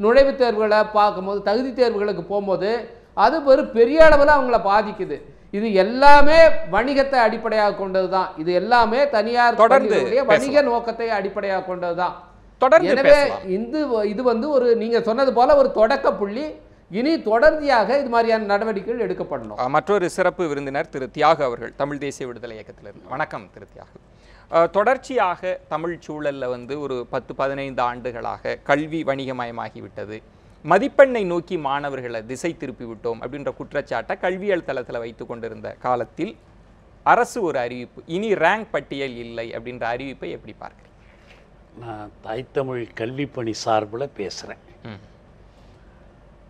நுழைவுத் தேர்வுகளை பார்க்கும்போது, தகுதி தேர்வுகளுக்கு போகும்போது அது ஒரு பெரிய அளவில் அவங்கள பாதிக்குது. இது எல்லாமே வணிகத்தை அடிப்படையாக கொண்டது தான். இது எல்லாமே தனியார் பள்ளிகளுடைய வணிக நோக்கத்தை அடிப்படையாக கொண்டது தான். எனவே இது வந்து ஒரு நீங்க சொன்னது போல ஒரு தொடக்க புள்ளி. இனி தொடர்ச்சியாக இது மாதிரியான நடவடிக்கைகள் எடுக்கப்படணும். மற்றொரு சிறப்பு விருந்தினர் திரு தியாகு அவர்கள், தமிழ் தேசிய விடுதலை இயக்கத்திலிருந்து. வணக்கம் திரு தியாகு. தொடர்ச்சியாக தமிழ் சூழல்ல வந்து ஒரு 10-15 ஆண்டுகளாக கல்வி வணிகமயமாகிவிட்டது, மதிப்பெண்ணை நோக்கி மாணவர்களை திசை திருப்பி விட்டோம் அப்படின்ற குற்றச்சாட்டை கல்வியல் தளத்தில் வைத்து கொண்டிருந்த காலத்தில் அரசு ஒரு அறிவிப்பு, இனி ரேங்க் பட்டியல் இல்லை அப்படின்ற அறிவிப்பை எப்படி பார்க்குறீங்க? நான் தாய்த்தமிழ் கல்வி பணி சார்பில் பேசுகிறேன்.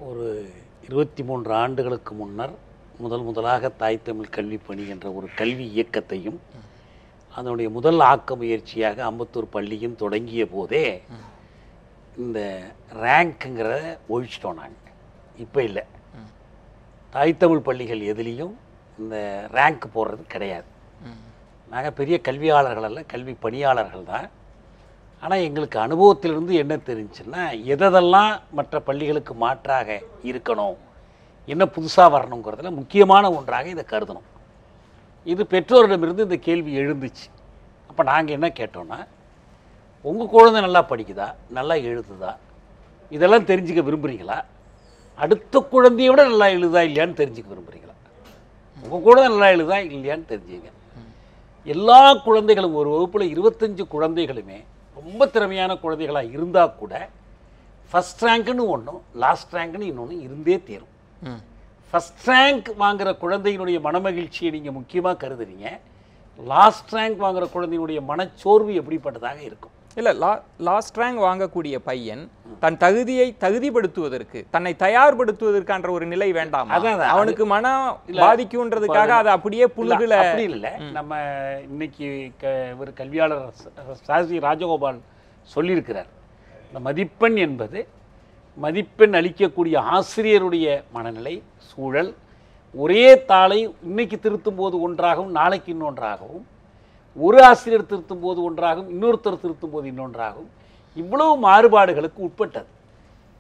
ஒரு 23 ஆண்டுகளுக்கு முன்னர் முதலாக தாய் தமிழ் கல்வி பணி என்ற ஒரு கல்வி இயக்கத்தையும் அதனுடைய முதல் ஆக்க முயற்சியாக அம்பத்தூர் பள்ளியும் தொடங்கிய போதே இந்த ரேங்க்குங்கிறத ஒழிச்சிட்டோம் நாங்கள். இப்போ இல்லை, தாய் தமிழ் பள்ளிகள் எதுலேயும் இந்த ரேங்க் போடுறது கிடையாது. நாங்கள் பெரிய கல்வியாளர்கள் அல்ல, கல்வி பணியாளர்கள் தான். ஆனால் எங்களுக்கு அனுபவத்திலிருந்து என்ன தெரிஞ்சுன்னா, எதெல்லாம் மற்ற பள்ளிகளுக்கு மாற்றாக இருக்கணும், என்ன புதுசாக வரணுங்கிறதுல முக்கியமான ஒன்றாக இதை கருதணும். இது பெற்றோரிடமிருந்து இந்த கேள்வி எழுந்துச்சு. அப்போ நாங்கள் என்ன கேட்டோன்னா, உங்கள் குழந்தை நல்லா படிக்குதா, நல்லா எழுதுதா, இதெல்லாம் தெரிஞ்சுக்க விரும்புகிறீங்களா? அடுத்த குழந்தைய விட நல்லா எழுதுதா இல்லையான்னு தெரிஞ்சுக்க விரும்புகிறீங்களா? உங்கள் குழந்தை நல்லா எழுதுதா இல்லையான்னு தெரிஞ்சுங்க. எல்லா குழந்தைகளும், ஒரு வகுப்பில் 25 குழந்தைகளுமே ரொம்ப திறமையான குழந்தைகளாக இருந்தால் கூட ஃபஸ்ட் ரேங்க்னு ஒன்றும் லாஸ்ட் ரேங்க்னு இன்னொன்று இருந்தே தீரும். ஃபஸ்ட் ரேங்க் வாங்குகிற குழந்தையினுடைய மனமகிழ்ச்சியை நீங்கள் முக்கியமாக கருதுறீங்க. லாஸ்ட் ரேங்க் வாங்குகிற குழந்தையினுடைய மனச்சோர்வு எப்படிப்பட்டதாக இருக்கும்? இல்லை, லாஸ்ட் ரேங்க் வாங்கக்கூடிய பையன் தன் தகுதியை தகுதிப்படுத்துவதற்கு, தன்னை தயார்படுத்துவதற்கான ஒரு நிலை வேண்டாம். அவனுக்கு மனம் பாதிக்கும்ன்றதுக்காக அதை அப்படியே புல்லுகளை அப்படி இல்லை. நம்ம இன்னைக்கு ஒரு கல்வியாளர் சாசி ராஜகோபால் சொல்லியிருக்கிறார், இந்த மதிப்பெண் என்பது மதிப்பெண் அளிக்கக்கூடிய ஆசிரியருடைய மனநிலை, சூழல். ஒரே தாளை இன்னைக்கு திருத்தும் போது ஒன்றாகவும் நாளைக்கு இன்னொன்றாகவும், ஒரு ஆசிரியர் திருத்தும் போது ஒன்றாகவும் இன்னொருத்தர் திருத்தும் போது இன்னொன்றாகவும், இவ்வளவு மாறுபாடுகளுக்கு உட்பட்டது.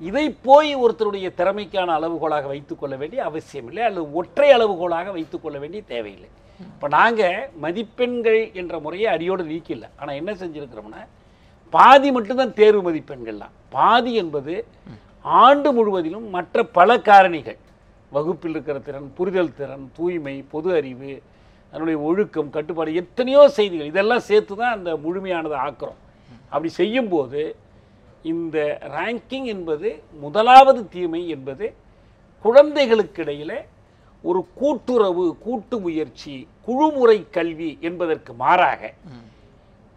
இதை போய் ஒருத்தருடைய திறமைக்கான அளவுகோலாக வைத்துக்கொள்ள வேண்டிய அவசியம் இல்லை, அல்லது ஒற்றை அளவுகோலாக வைத்துக்கொள்ள வேண்டிய தேவையில்லை. இப்போ நாங்கள் மதிப்பெண்கள் என்ற முறையை அடியோடு நீக்கல. ஆனால் என்ன செஞ்சுருக்கிறோம்னா, பாதி மட்டும்தான் தேர்வு மதிப்பெண்கள்லாம். பாதி என்பது ஆண்டு முழுவதிலும் மற்ற பல காரணிகள், வகுப்பில் இருக்கிற திறன், புரிதல் திறன், தூய்மை, பொது அறிவு, அதனுடைய ஒழுக்கம், கட்டுப்பாடு, எத்தனையோ செய்திகள், இதெல்லாம் சேர்த்து தான் அந்த முழுமையானதை ஆக்குறோம். அப்படி செய்யும்போது இந்த ரேங்கிங் என்பது முதலாவது தீமை என்பது குழந்தைகளுக்கு இடையில் ஒரு கூட்டுறவு, கூட்டு முயற்சி, குழுமுறை கல்வி என்பதற்கு மாறாக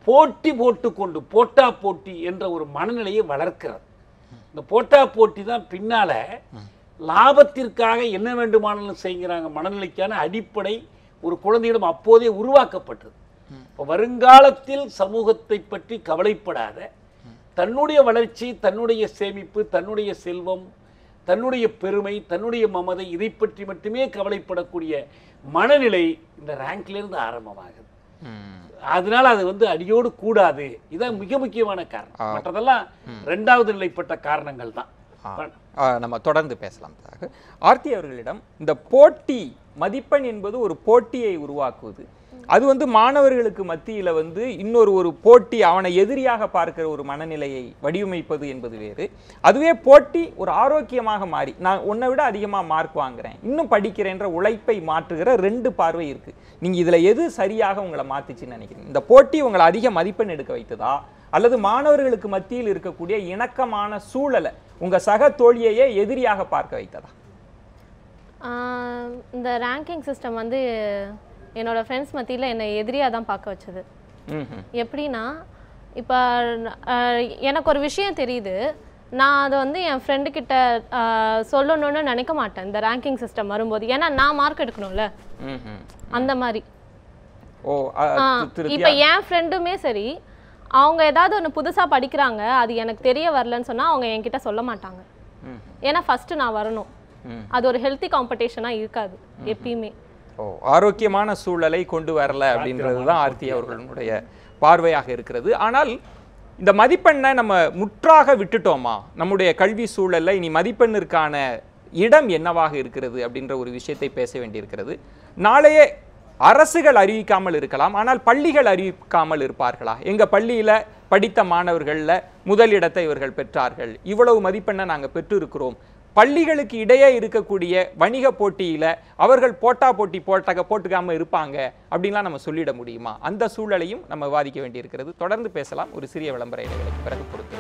போட்டி போட்டுக்கொண்டு போட்டா போட்டி என்ற ஒரு மனநிலையை வளர்க்கிறது. இந்த போட்டா போட்டி தான் பின்னால லாபத்திற்காக என்ன வேண்டுமானாலும் செய்கிறாங்க மனநிலைக்கான அடிப்படை ஒரு குழந்தையிடம் அப்போதே உருவாக்கப்பட்டது. இப்போ வருங்காலத்தில் சமூகத்தை பற்றி கவலைப்படாத, தன்னுடைய வளர்ச்சி, தன்னுடைய சேமிப்பு, தன்னுடைய செல்வம், தன்னுடைய பெருமை, தன்னுடைய மமதை, இதை பற்றி மட்டுமே கவலைப்படக்கூடிய மனநிலை இந்த ரேங்க்லேருந்து ஆரம்பமாகுது. அதனால அது அடியோடு கூடாது. இதான் மிக முக்கியமான காரணம். மற்றதெல்லாம் இரண்டாவது நிலைப்பட்ட காரணங்கள் தான். நம்ம தொடர்ந்து பேசலாம். ஆர்த்தி அவர்களிடம், இந்த போட்டி மதிப்பெண் என்பது ஒரு போட்டியை உருவாக்குவது, அது மாணவர்களுக்கு மத்தியில் இன்னொரு போட்டி, அவனை எதிரியாக பார்க்கிற ஒரு மனநிலையை வடிவமைப்பது என்பது வேறு. அதுவே போட்டி ஒரு ஆரோக்கியமாக மாறி, நான் உன்னை விட அதிகமாக மார்க் வாங்குறேன், இன்னும் படிக்கிறேன்ற உழைப்பை மாற்றுகிற ரெண்டு பார்வை இருக்கு. நீங்க இதுல எது சரியாக உங்களை மாத்துச்சுன்னு நினைக்கிறீங்க? இந்த போட்டி உங்களை அதிக மதிப்பெண் எடுக்க வைத்ததா, அல்லது மாணவர்களுக்கு மத்தியில் இருக்கக்கூடிய இணக்கமான சூழலை, உங்க சக தோழியையே எதிரியாக பார்க்க வைத்ததா? இந்த ரேங்கிங் சிஸ்டம் என்னோட ஃப்ரெண்ட்ஸ் மத்தியில் என்னை எதிரியாக தான் பார்க்க வச்சது. எப்படின்னா, இப்போ எனக்கு ஒரு விஷயம் தெரியுது, நான் அதை என் ஃப்ரெண்டுக்கிட்ட சொல்லணும்னு நினைக்க மாட்டேன் இந்த ரேங்கிங் சிஸ்டம் வரும்போது. ஏன்னா நான் மார்க் எடுக்கணும்ல, அந்த மாதிரி. இப்போ என் ஃப்ரெண்டுமே சரி, அவங்க ஏதாவது ஒன்று புதுசாக படிக்கிறாங்க, அது எனக்கு தெரிய வரலன்னு சொன்னால் அவங்க என்கிட்ட சொல்ல மாட்டாங்க. ஏன்னா ஃபஸ்ட்டு நான் வரணும். அது ஒரு ஹெல்த்தி காம்படிஷனாக இருக்காது எப்பயுமே. ஆரோக்கியமான சூழலை கொண்டு வரல அப்படின்றது தான் ஆர்த்தி அவர்களுடைய பார்வையாக இருக்கிறது. ஆனால் இந்த மதிப்பெண்ணை நம்ம முற்றாக விட்டுட்டோமா? நம்முடைய கல்வி சூழல்ல இனி மதிப்பெண்ணிற்கான இடம் என்னவாக இருக்கிறது அப்படின்ற ஒரு விஷயத்தை பேச வேண்டியிருக்கிறது. நாளையே அரசுகள் அறிவிக்காமல் இருக்கலாம், ஆனால் பள்ளிகள் அறிவிக்காமல் இருப்பார்களா? எங்க பள்ளியில படித்த மாணவர்கள்ல முதலிடத்தை இவர்கள் பெற்றார்கள், இவ்வளவு மதிப்பெண்ணை நாங்கள் பெற்றிருக்கிறோம். பள்ளிகளுக்கு இடையே இருக்கக்கூடிய வணிக போட்டியில அவர்கள் போட்டா போட்டி போட்டுக்காம இருப்பாங்க அப்படின்லாம் நம்ம சொல்லிட முடியுமா? அந்த சூழலையும் நம்ம விவாதிக்க வேண்டியிருக்கிறது. தொடர்ந்து பேசலாம் ஒரு சிறிய விளம்பர இடைவேளைக்கு பிறகு. பொறுத்து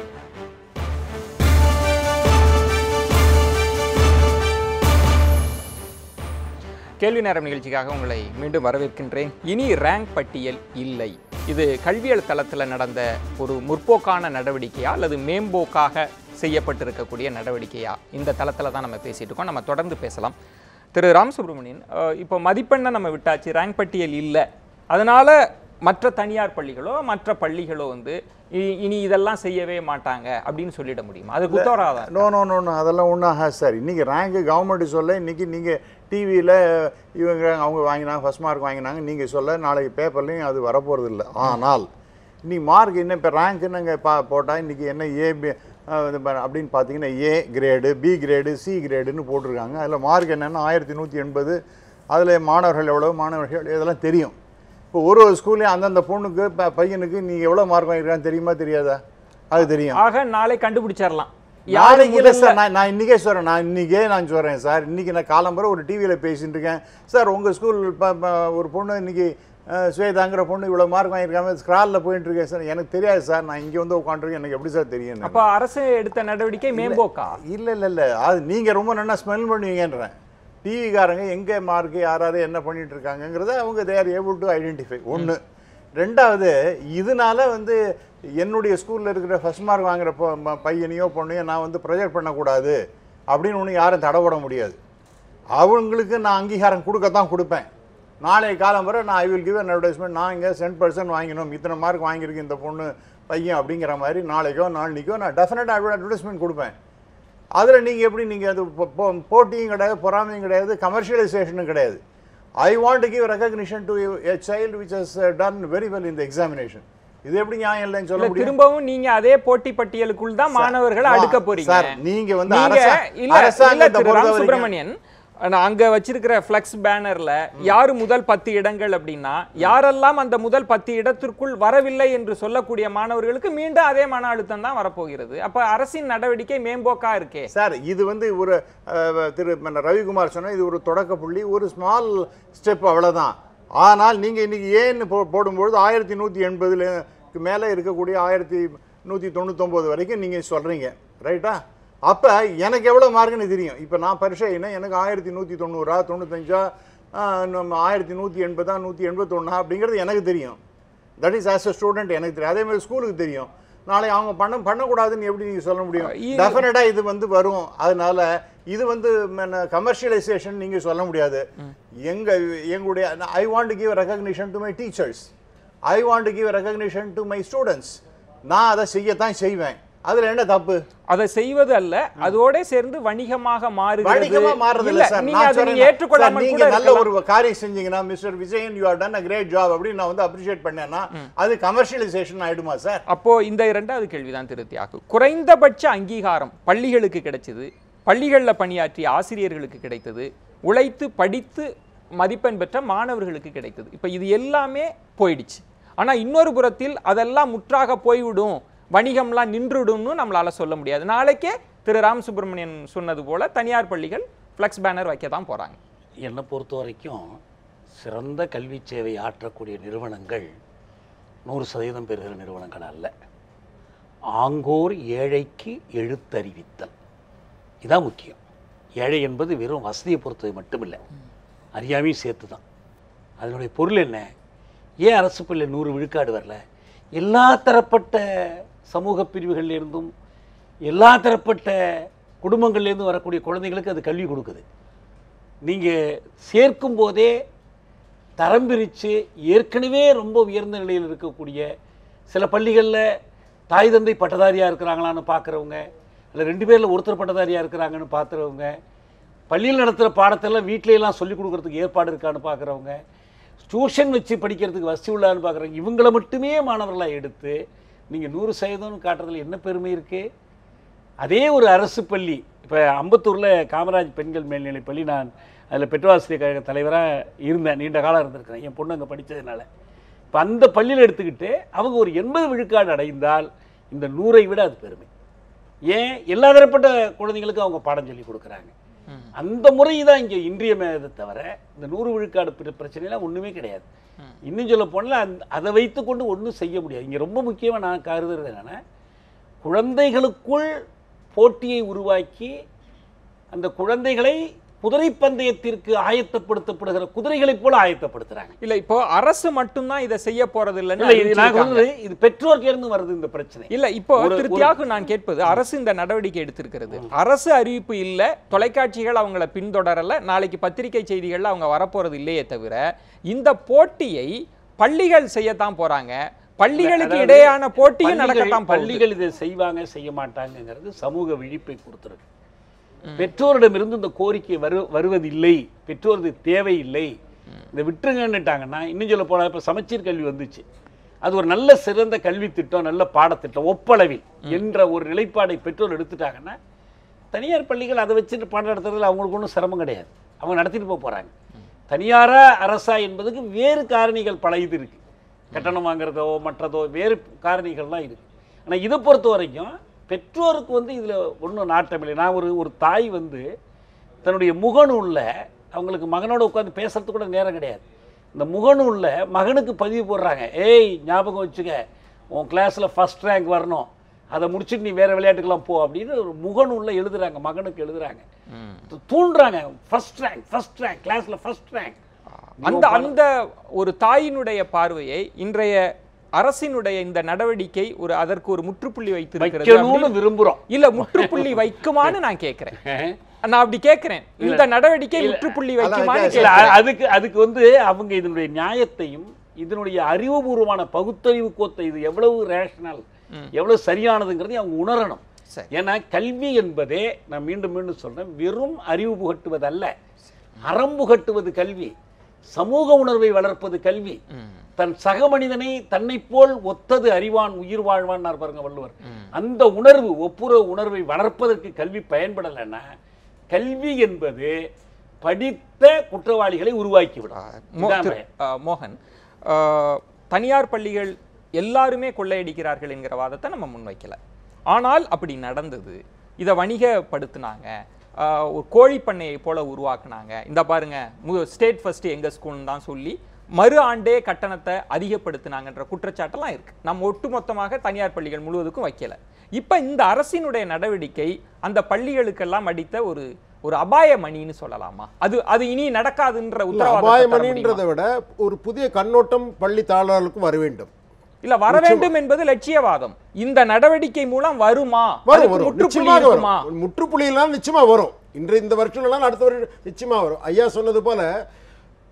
கேள்வி நேரம் நிகழ்ச்சிக்காக உங்களை மீண்டும் வரவேற்கின்றேன். இனி ரேங்க் பட்டியல் இல்லை. இது கல்வியல் தளத்தில் நடந்த ஒரு முற்போக்கான நடவடிக்கையா அல்லது மேம்போக்காக செய்யப்பட்டிருக்கக்கூடிய நடவடிக்கையா? இந்த தளத்தில் தான் நம்ம பேசிட்டு இருக்கோம். நம்ம தொடர்ந்து பேசலாம். திரு ராம் சுப்ரமணியன், இப்போ மதிப்பெண்ணை நம்ம விட்டாச்சு, ரேங்க் பட்டியல் இல்லை, அதனால மற்ற தனியார் பள்ளிகளோ மற்ற பள்ளிகளோ வந்து இனி இதெல்லாம் செய்யவே மாட்டாங்க அப்படின்னு சொல்லிட முடியுமா? அது குத்தவராதான்? நோ அதெல்லாம் ஒன்றும் ஆகாது சார். இன்றைக்கி ரேங்க்கு கவர்மெண்ட் சொல்ல, இன்றைக்கி நீங்கள் டிவியில் இவங்க அவங்க வாங்கினாங்க, ஃபஸ்ட் மார்க் வாங்கினாங்க நீங்கள் சொல்ல, நாளைக்கு பேப்பர்லேயும் அது வரப்போகிறது இல்லை. ஆனால் இன்றைக்கி மார்க் என்ன, இப்போ ரேங்க்குன்னு நாங்கள் போட்டால் இன்றைக்கி என்ன அப்படின்னு பார்த்தீங்கன்னா A grade, B grade, C கிரேடுன்னு போட்டிருக்காங்க. அதில் மார்க் என்னென்னா 1180. அதில் மாணவர்கள் எவ்வளோ, மாணவர்கள் இதெல்லாம் தெரியும். இப்போ ஒரு ஸ்கூல்லையும் அந்தந்த பொண்ணுக்கு பையனுக்கு நீ எவ்வளோ மார்க் வாங்கியிருக்கான்னு தெரியுமா தெரியாதா? அது தெரியும். ஆக நாளை கண்டுபிடிச்சிடலாம். நாளைக்கு இல்லை சார், நான் இன்றைக்கே சொல்கிறேன், நான் சொல்கிறேன் சார். இன்றைக்கி நான் காலம்பரம் ஒரு டிவியில் பேசிட்டு இருக்கேன் சார். உங்கள் ஸ்கூல் ஒரு பொண்ணு இன்றைக்கி ஸ்வேதாங்கிற பொண்ணு இவ்வளோ மார்க் வாங்கியிருக்காங்க, ஸ்க்ராலில் போயிட்டு இருக்கேன் சார். எனக்கு தெரியாது சார், நான் இங்கே வந்து உட்காந்துருக்கேன், எனக்கு எப்படி சார் தெரியும்? அப்போ அரசு எடுத்த நடவடிக்கை மேம்போக்கா? இல்லை அது நீங்கள் ரொம்ப நல்லா ஸ்மெல் பண்ணுவீங்கன்றேன். டிவிக்காரங்க எங்கே மார்க்கு யார் என்ன பண்ணிட்டு இருக்காங்கங்கிறத அவங்க they are able to identify. ஒன்று. ரெண்டாவது, இதனால வந்து என்னுடைய ஸ்கூலில் இருக்கிற ஃபஸ்ட் மார்க் வாங்குற பையனையோ பொண்ணையோ நான் வந்து ப்ரொஜெக்ட் பண்ணக்கூடாது அப்படின்னு ஒன்று யாரும் தடவிட முடியாது. அவங்களுக்கு நான் அங்கீகாரம் கொடுக்கத்தான் கொடுப்பேன். நாளைய காலம் வரை நான் I will give an advertisement, நான் இங்கே 10% வாங்கினோம், இத்தனை மார்க் வாங்கியிருக்கு இந்த பொண்ணு பையன் அப்படிங்கிற மாதிரி நாளைக்கோ நாளைக்கோ நான் டெஃபினட்டாக அட்வர்டைஸ்மெண்ட் கொடுப்பேன். அதில் நீங்கள் எப்படி நீங்கள் அது போட்டியும் கிடையாது, பொறாமையும் கிடையாது, கமர்ஷியலைசேஷனும் கிடையாது. I want to give recognition to a child which has done very well in the examination. இது எப்படி நியாயம் இல்லைன்னு சொல்ல முடியும்? திரும்பவும் நீங்க அதே போட்டி பட்டியலுக்குள் தான் மாணவர்களை அடுக்க போறீங்க சார். நீங்க வந்து சுப்பிரமணியன் அங்க வச்சிருக்கிற ஃபிளக்ஸ் பேனர்ல யாரு முதல் 10 இடங்கள் அப்படின்னா, யாரெல்லாம் அந்த முதல் 10 இடத்திற்குள் வரவில்லை என்று சொல்லக்கூடிய மாணவர்களுக்கு மீண்டும் அதே மன அழுத்தம் தான் வரப்போகிறது. அப்ப அரசின் நடவடிக்கை மேம்போக்கா இருக்கே சார். இது வந்து ஒரு திரு ரவிக்குமார் சொன்ன இது ஒரு தொடக்க புள்ளி, ஒரு ஸ்மால் ஸ்டெப், அவ்வளவுதான். ஆனால் நீங்க இன்னைக்கு ஏன்னு போடும்போது 1180க்கு மேல இருக்கக்கூடிய 1199 வரைக்கும் நீங்க சொல்றீங்க, ரைட்டா? அப்போ எனக்கு எவ்வளோ மார்க்குன்னு தெரியும். இப்போ நான் பரிசைனா எனக்கு 1190 95 1180 181 அப்படிங்கிறது எனக்கு தெரியும். That is as a student எனக்கு தெரியும். அதே மாதிரி ஸ்கூலுக்கு தெரியும். நாளை அவங்க பண்ணக்கூடாதுன்னு எப்படி நீங்கள் சொல்ல முடியும்? டெஃபினட்டாக இது வந்து வரும். அதனால இது வந்து கமர்ஷியலைசேஷன் நீங்கள் சொல்ல முடியாது. எங்களுடைய I want to give recognition to my teachers, I want to give recognition to my students. நான் அதை செய்யத்தான் செய்வேன். அதுல என்ன தப்பு? அதை செய்வது அல்ல, அதோட சேர்ந்து வணிகமாக மாறுகிறது. வணிகமா மாறுறது இல்ல சார். நீங்க அதை ஏற்றுக்கொள்ளாம கூட நல்ல ஒரு காரியம் செஞ்சீங்கன்னா mister Vijayan you have done a great job அப்படி நான் வந்து அப்ரிஷியேட் பண்ணேன்னா அது கமர்ஷியலைசேஷன் ஆயிடுமா சார்? அப்போ இந்த இரண்டாவது கேள்விதான் திரு தியாகு. குறைந்தபட்ச அங்கீகாரம் பள்ளிகளுக்கு கிடைச்சது, பள்ளிகளில் பணியாற்றிய ஆசிரியர்களுக்கு கிடைத்தது, உழைத்து படித்து மதிப்பெண் பெற்ற மாணவர்களுக்கு கிடைத்தது. இப்போ இது எல்லாமே போயிடுச்சு. ஆனா இன்னொரு புறத்தில் அதெல்லாம் முற்றாக போய்விடும், வணிகம்லாம் நின்றுடும்னு நம்மளால சொல்ல முடியாது. நாளைக்கே திரு ராம் சுப்ரமணியன் சொன்னது போல தனியார் பள்ளிகள் ஃப்ளெக்ஸ் பேனர் வைக்க தான் போறாங்க. என்னை பொறுத்த வரைக்கும் சிறந்த கல்வி சேவை ஆற்றக்கூடிய நிறுவனங்கள் 100% பெறுகிற நிறுவனங்கள் அல்ல. ஆங்கோர் ஏழைக்கு எழுத்தறிவித்தல் இதான் முக்கியம். ஏழை என்பது வெறும் வசதியை பொறுத்தது மட்டுமில்லை, அறியாமையும் சேர்த்து தான். அதனுடைய பொருள் என்ன? ஏன் அரசு பள்ளி 100 விழுக்காடு வரல? எல்லா தரப்பட்ட சமூக பிரிவுகள்லேருந்தும் எல்லா தரப்பட்ட குடும்பங்கள்லேருந்தும் வரக்கூடிய குழந்தைங்களுக்கு அது கல்வி கொடுக்குது. நீங்கள் சேர்க்கும் போதே தரம் பிரித்து ஏற்கனவே ரொம்ப உயர்ந்த நிலையில் இருக்கக்கூடிய சில பள்ளிகளில் தாய் தந்தை பட்டதாரியாக இருக்கிறாங்களான்னு பார்க்குறவங்க, இல்லை 2 பேரில் ஒருத்தர் பட்டதாரியாக இருக்கிறாங்கன்னு பார்க்குறவங்க, பள்ளியில் நடத்துகிற பாடத்தெல்லாம் வீட்டிலையெல்லாம் சொல்லிக் கொடுக்குறதுக்கு ஏற்பாடு இருக்கான்னு பார்க்குறவங்க, டியூஷன் வச்சு படிக்கிறதுக்கு வசதி உள்ளான்னு பார்க்குறவங்க, இவங்களை மட்டுமே மாணவர்களாக எடுத்து நீங்கள் 100% காட்டுறதுல என்ன பெருமை இருக்குது? அதே ஒரு அரசு பள்ளி, இப்போ அம்பத்தூரில் காமராஜ் பெண்கள் மேல்நிலைப் பள்ளி, நான் அதில் பெற்றோராசிரியர் கழக தலைவராக இருந்தேன், நீண்ட காலம் இருந்திருக்கிறேன், என் பொண்ணு அங்கே படித்ததுனால. இப்போ அந்த பள்ளியில் எடுத்துக்கிட்டு அவங்க ஒரு 80 விழுக்காடு அடைந்தால் இந்த 100ஐ விட அது பெருமை. ஏன்? எல்லா தரப்பட்ட குழந்தைங்களுக்கு அவங்க பாடம் சொல்லி கொடுக்குறாங்க. அந்த முறை தான் இங்கே இன்றியமையாததை தவிர இந்த 100 விழுக்காடு பிரச்சனைலாம் ஒன்றுமே கிடையாது. இன்னும் சொல்ல போனால் அதை வைத்துக்கொண்டு ஒன்றும் செய்ய முடியாது. இங்கே ரொம்ப முக்கியமாக நான் கருதுறது என்னென்னா, குழந்தைகளுக்குள் போட்டியை உருவாக்கி அந்த குழந்தைகளை குதிரை பந்தயத்திற்கு ஆயத்தப்படுத்தப்படுகிற குதிரைகளைப் போல ஆயத்தப்படுத்துறாங்க. இல்ல இப்போ அரசு மட்டும்தான் இதை செய்ய போறது இல்ல, இது நான் சொல்றது இது பெற்றோர்ல இருந்து வருது இந்த பிரச்சனை. இல்ல இப்போ திருத்தியாக நான் கேட்பது, அரசு இந்த நடவடிக்கை எடுத்திருக்கிறது, அரசு அறிவிப்பு இல்ல, தொலைக்காட்சிகள் அவங்கள பின்தொடரல, நாளைக்கு பத்திரிகை செய்திகள்ல அவங்க வரப்போறது இல்லையே தவிர இந்த போட்டியை பள்ளிகள் செய்யத்தான் போறாங்க. பள்ளிகளுக்கு இடையான போட்டியும் நடக்கத்தான். பள்ளிகள் இதை செய்வாங்க செய்ய மாட்டாங்கிறது சமூக விழிப்பை கொடுத்துருக்கு. பெற்றோரிடமிருந்து இந்த கோரிக்கை வருவதில்லை, பெற்றோருக்கு தேவையில்லை, இந்த விட்டுருங்கன்னுட்டாங்கன்னா, இன்னும் சொல்ல போனா இப்போ சமச்சீர் கல்வி வந்துச்சு, அது ஒரு நல்ல சிறந்த கல்வி திட்டம், நல்ல பாடத்திட்டம் ஒப்பளவில் என்ற ஒரு நிலைப்பாடை பெற்றோர் எடுத்துட்டாங்கன்னா தனியார் பள்ளிகள் அதை வச்சுட்டு பாடம் நடத்துறதுல அவங்களுக்கு ஒன்றும் சிரமம் கிடையாது, அவங்க நடத்திட்டு போகிறாங்க. தனியாரா அரசா என்பதுக்கு வேறு காரணிகள் பல இது இருக்கு, கட்டணம் வாங்குறதோ மற்றதோ வேறு காரணிகள்லாம் இருக்கு. ஆனால் இதை பொறுத்த வரைக்கும் பெற்றோருக்கு வந்து இதில் ஒன்றும் நாட்டமில்லை. நான் ஒரு தாய் வந்து தன்னுடைய முகநூலில் அவங்களுக்கு மகனோட உட்காந்து பேசுறதுக்கு கூட நேரம் கிடையாது, இந்த முகநூலில் மகனுக்கு பதிவு போடுறாங்க, ஏய் ஞாபகம் வச்சுக்க உன் கிளாஸில் ஃபஸ்ட் ரேங்க் வரணும், அதை முடிச்சுட்டு நீ வேறு விளையாட்டுக்கெல்லாம் போ அப்படின்னு ஒரு முகநூலில் எழுதுறாங்க, மகனுக்கு எழுதுறாங்க, தூண்டுறாங்க, ஃபஸ்ட் ரேங்க் கிளாஸில் ஃபஸ்ட் ரேங்க். அந்த ஒரு தாயினுடைய பார்வையை இன்றைய அரசினுடைய இந்த நடவடிக்கை அதற்கு ஒரு முற்றுப்புள்ளி வைத்திருக்கிறது விரும்புறோம். இல்ல முற்றுப்புள்ளி வைக்குமான்னு நான் கேட்கிறேன், நான் அப்படி கேட்கிறேன், இந்த நடவடிக்கை முற்றுப்புள்ளி வைக்குமான்னு. அதுக்கு வந்து அவங்க இதனுடைய நியாயத்தையும் இதனுடைய அறிவுபூர்வமான பகுத்தறிவு கோத்தை இது எவ்வளவு ரேஷனல் எவ்வளவு சரியானதுங்கிறதையும் அவங்க உணரணும். ஏன்னா கல்வி என்பதே நான் மீண்டும் மீண்டும் சொல்றேன், வெறும் அறிவு புகட்டுவது அல்ல, அறம் புகட்டுவது கல்வி, சமூக உணர்வை வளர்ப்பது கல்வி, தன் சக மனிதனை தன்னை போல் ஒத்தது அறிவான் உயிர் வாழ்வான் பாருங்க வள்ளுவர். அந்த உணர்வு ஒப்புரவு உணர்வை வளர்ப்பதற்கு கல்வி பயன்படலைன்னா கல்வி என்பது படித்த குற்றவாளிகளை உருவாக்கிவிடும். மோகன், தனியார் பள்ளிகள் எல்லாருமே கொள்ளையடிக்கிறார்கள் என்கிற வாதத்தை நம்ம முன்வைக்கல, ஆனால் அப்படி நடந்தது, இதை வணிகப்படுத்தினாங்க, ஒரு கோழி பண்ணையை போல உருவாக்குனாங்க, இந்த பாருங்க ஸ்டேட் ஃபர்ஸ்ட் எங்க ஸ்கூல்னு தான் சொல்லி மறு ஆண்டே கட்டணத்தை அதிகப்படுத்தினாங்கன்ற குற்றச்சாட்டெல்லாம் இருக்கு. நம்ம ஒட்டுமொத்தமாக தனியார் பள்ளிகள் முழுவதுக்கும் வைக்கல. இப்ப இந்த அரசினுடைய நடவடிக்கை அந்த பள்ளிகளுக்கெல்லாம் அடித்த ஒரு அபாய மணின்னு சொல்லலாமா? அது இனி நடக்காதுன்ற உத்தரவாதம். அபாய மணின்றதை விட ஒரு புதிய கண்ணோட்டம் பள்ளி தாளர்களுக்கும் வர வேண்டும். இல்ல வர வேண்டும் என்பது லட்சியவாதம். இந்த நடவடிக்கை மூலம் வருமா? முற்றுப்புள்ளியெல்லாம் நிச்சயமா வரும். இந்த வருஷம் அடுத்த வருஷம் நிச்சயமா வரும். ஐயா சொன்னது போல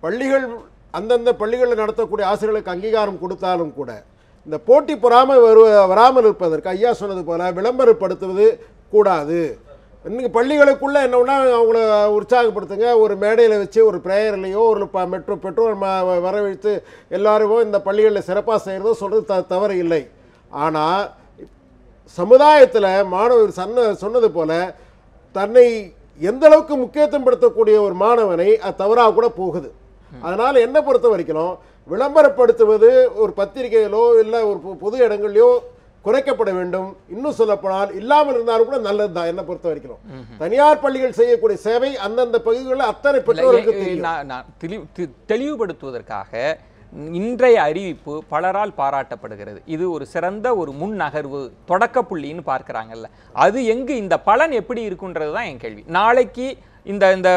பள்ளிகள் அந்தந்த பள்ளிகளில் நடத்தக்கூடிய ஆசிரியர்களுக்கு அங்கீகாரம் கொடுத்தாலும் கூட இந்த போட்டி வராமல் இருப்பதற்கு ஐயா சொன்னது போல விளம்பரப்படுத்துவது கூடாது. இன்னைக்கு பள்ளிகளுக்குள்ள என்னன்னா அவங்கள உற்சாகப்படுத்துங்க, ஒரு மேடையில் வச்சு ஒரு பிரேயர்லையோ ஒரு பெற்றோர் வரவழைத்து எல்லாரும் இந்த பள்ளிகளில் சிறப்பாக செய்கிறதோ சொல்கிறது தவறு இல்லை. ஆனால் சமுதாயத்தில் மாணவர் சொன்னது போல தன்னை எந்த அளவுக்கு முக்கியத்துவம் படுத்தக்கூடிய ஒரு மாணவனை அது தவறாக கூட போகுது. அதனால் என்ன பொறுத்த வரைக்கும் விளம்பரப்படுத்துவது ஒரு பத்திரிகையிலோ இல்லை ஒரு பொது இடங்கள்லையோ குறைக்கப்பட வேண்டும். இன்னும் சொல்லப்போனால் இல்லாமல் இருந்தாலும் கூட நல்லது தான் என்ன பொறுத்த வரைக்கும். தனியார் பள்ளிகள் செய்யக்கூடிய சேவை அந்தந்த பகுதிகளில் அத்தனை பெற்றோருக்கு தெளிவுபடுத்துவதற்காக இன்றைய அறிவிப்பு பலரால் பாராட்டப்படுகிறது. இது ஒரு சிறந்த ஒரு முன் நகர்வு, தொடக்க புள்ளின்னு பார்க்கிறாங்கல்ல, அது எங்கு இந்த பலன் எப்படி இருக்குன்றது தான் என் கேள்வி. நாளைக்கு இந்த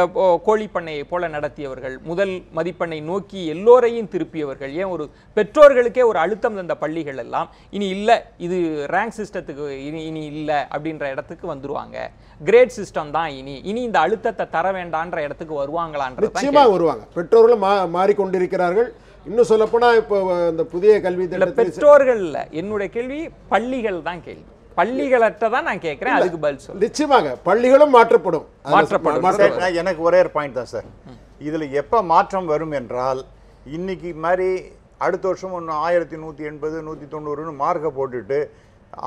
கோழிப்பண்ணையை போல நடத்தியவர்கள், முதல் மதிப்பெண்ணை நோக்கி எல்லோரையும் திருப்பியவர்கள், ஏன் ஒரு பெற்றோர்களுக்கே ஒரு அழுத்தம் தந்த பள்ளிகள் எல்லாம் இனி இல்லை, இது ரேங்க் சிஸ்டத்துக்கு இனி இல்லை அப்படின்ற இடத்துக்கு வந்துருவாங்க, கிரேட் சிஸ்டம் தான் இனி இந்த அழுத்தத்தை தர வேண்டான்ற இடத்துக்கு வருவாங்களான்றது நிச்சயமா வருவாங்க. பெற்றோர்களும் மாறிக்கொண்டிருக்கிறார்கள். இன்னும் சொல்லப்போனா இப்போ இந்த புதிய கல்வி பெற்றோர்கள் இல்லை, என்னுடைய கேள்வி பள்ளிகள் தான் கேள்வி. பள்ளிகளற்ற தான் நான் கேட்கிறேன், அதுக்கு பதில் சொல்லு. நிச்சயமாக பள்ளிகளும் மாற்றப்படும். எனக்கு ஒரே ஒரு பாயிண்ட் தான் சார், இதுல எப்ப மாற்றம் வரும் என்றால் இன்னைக்கு மாதிரி அடுத்த வருஷம் 1180 190 மார்க்கை போட்டுட்டு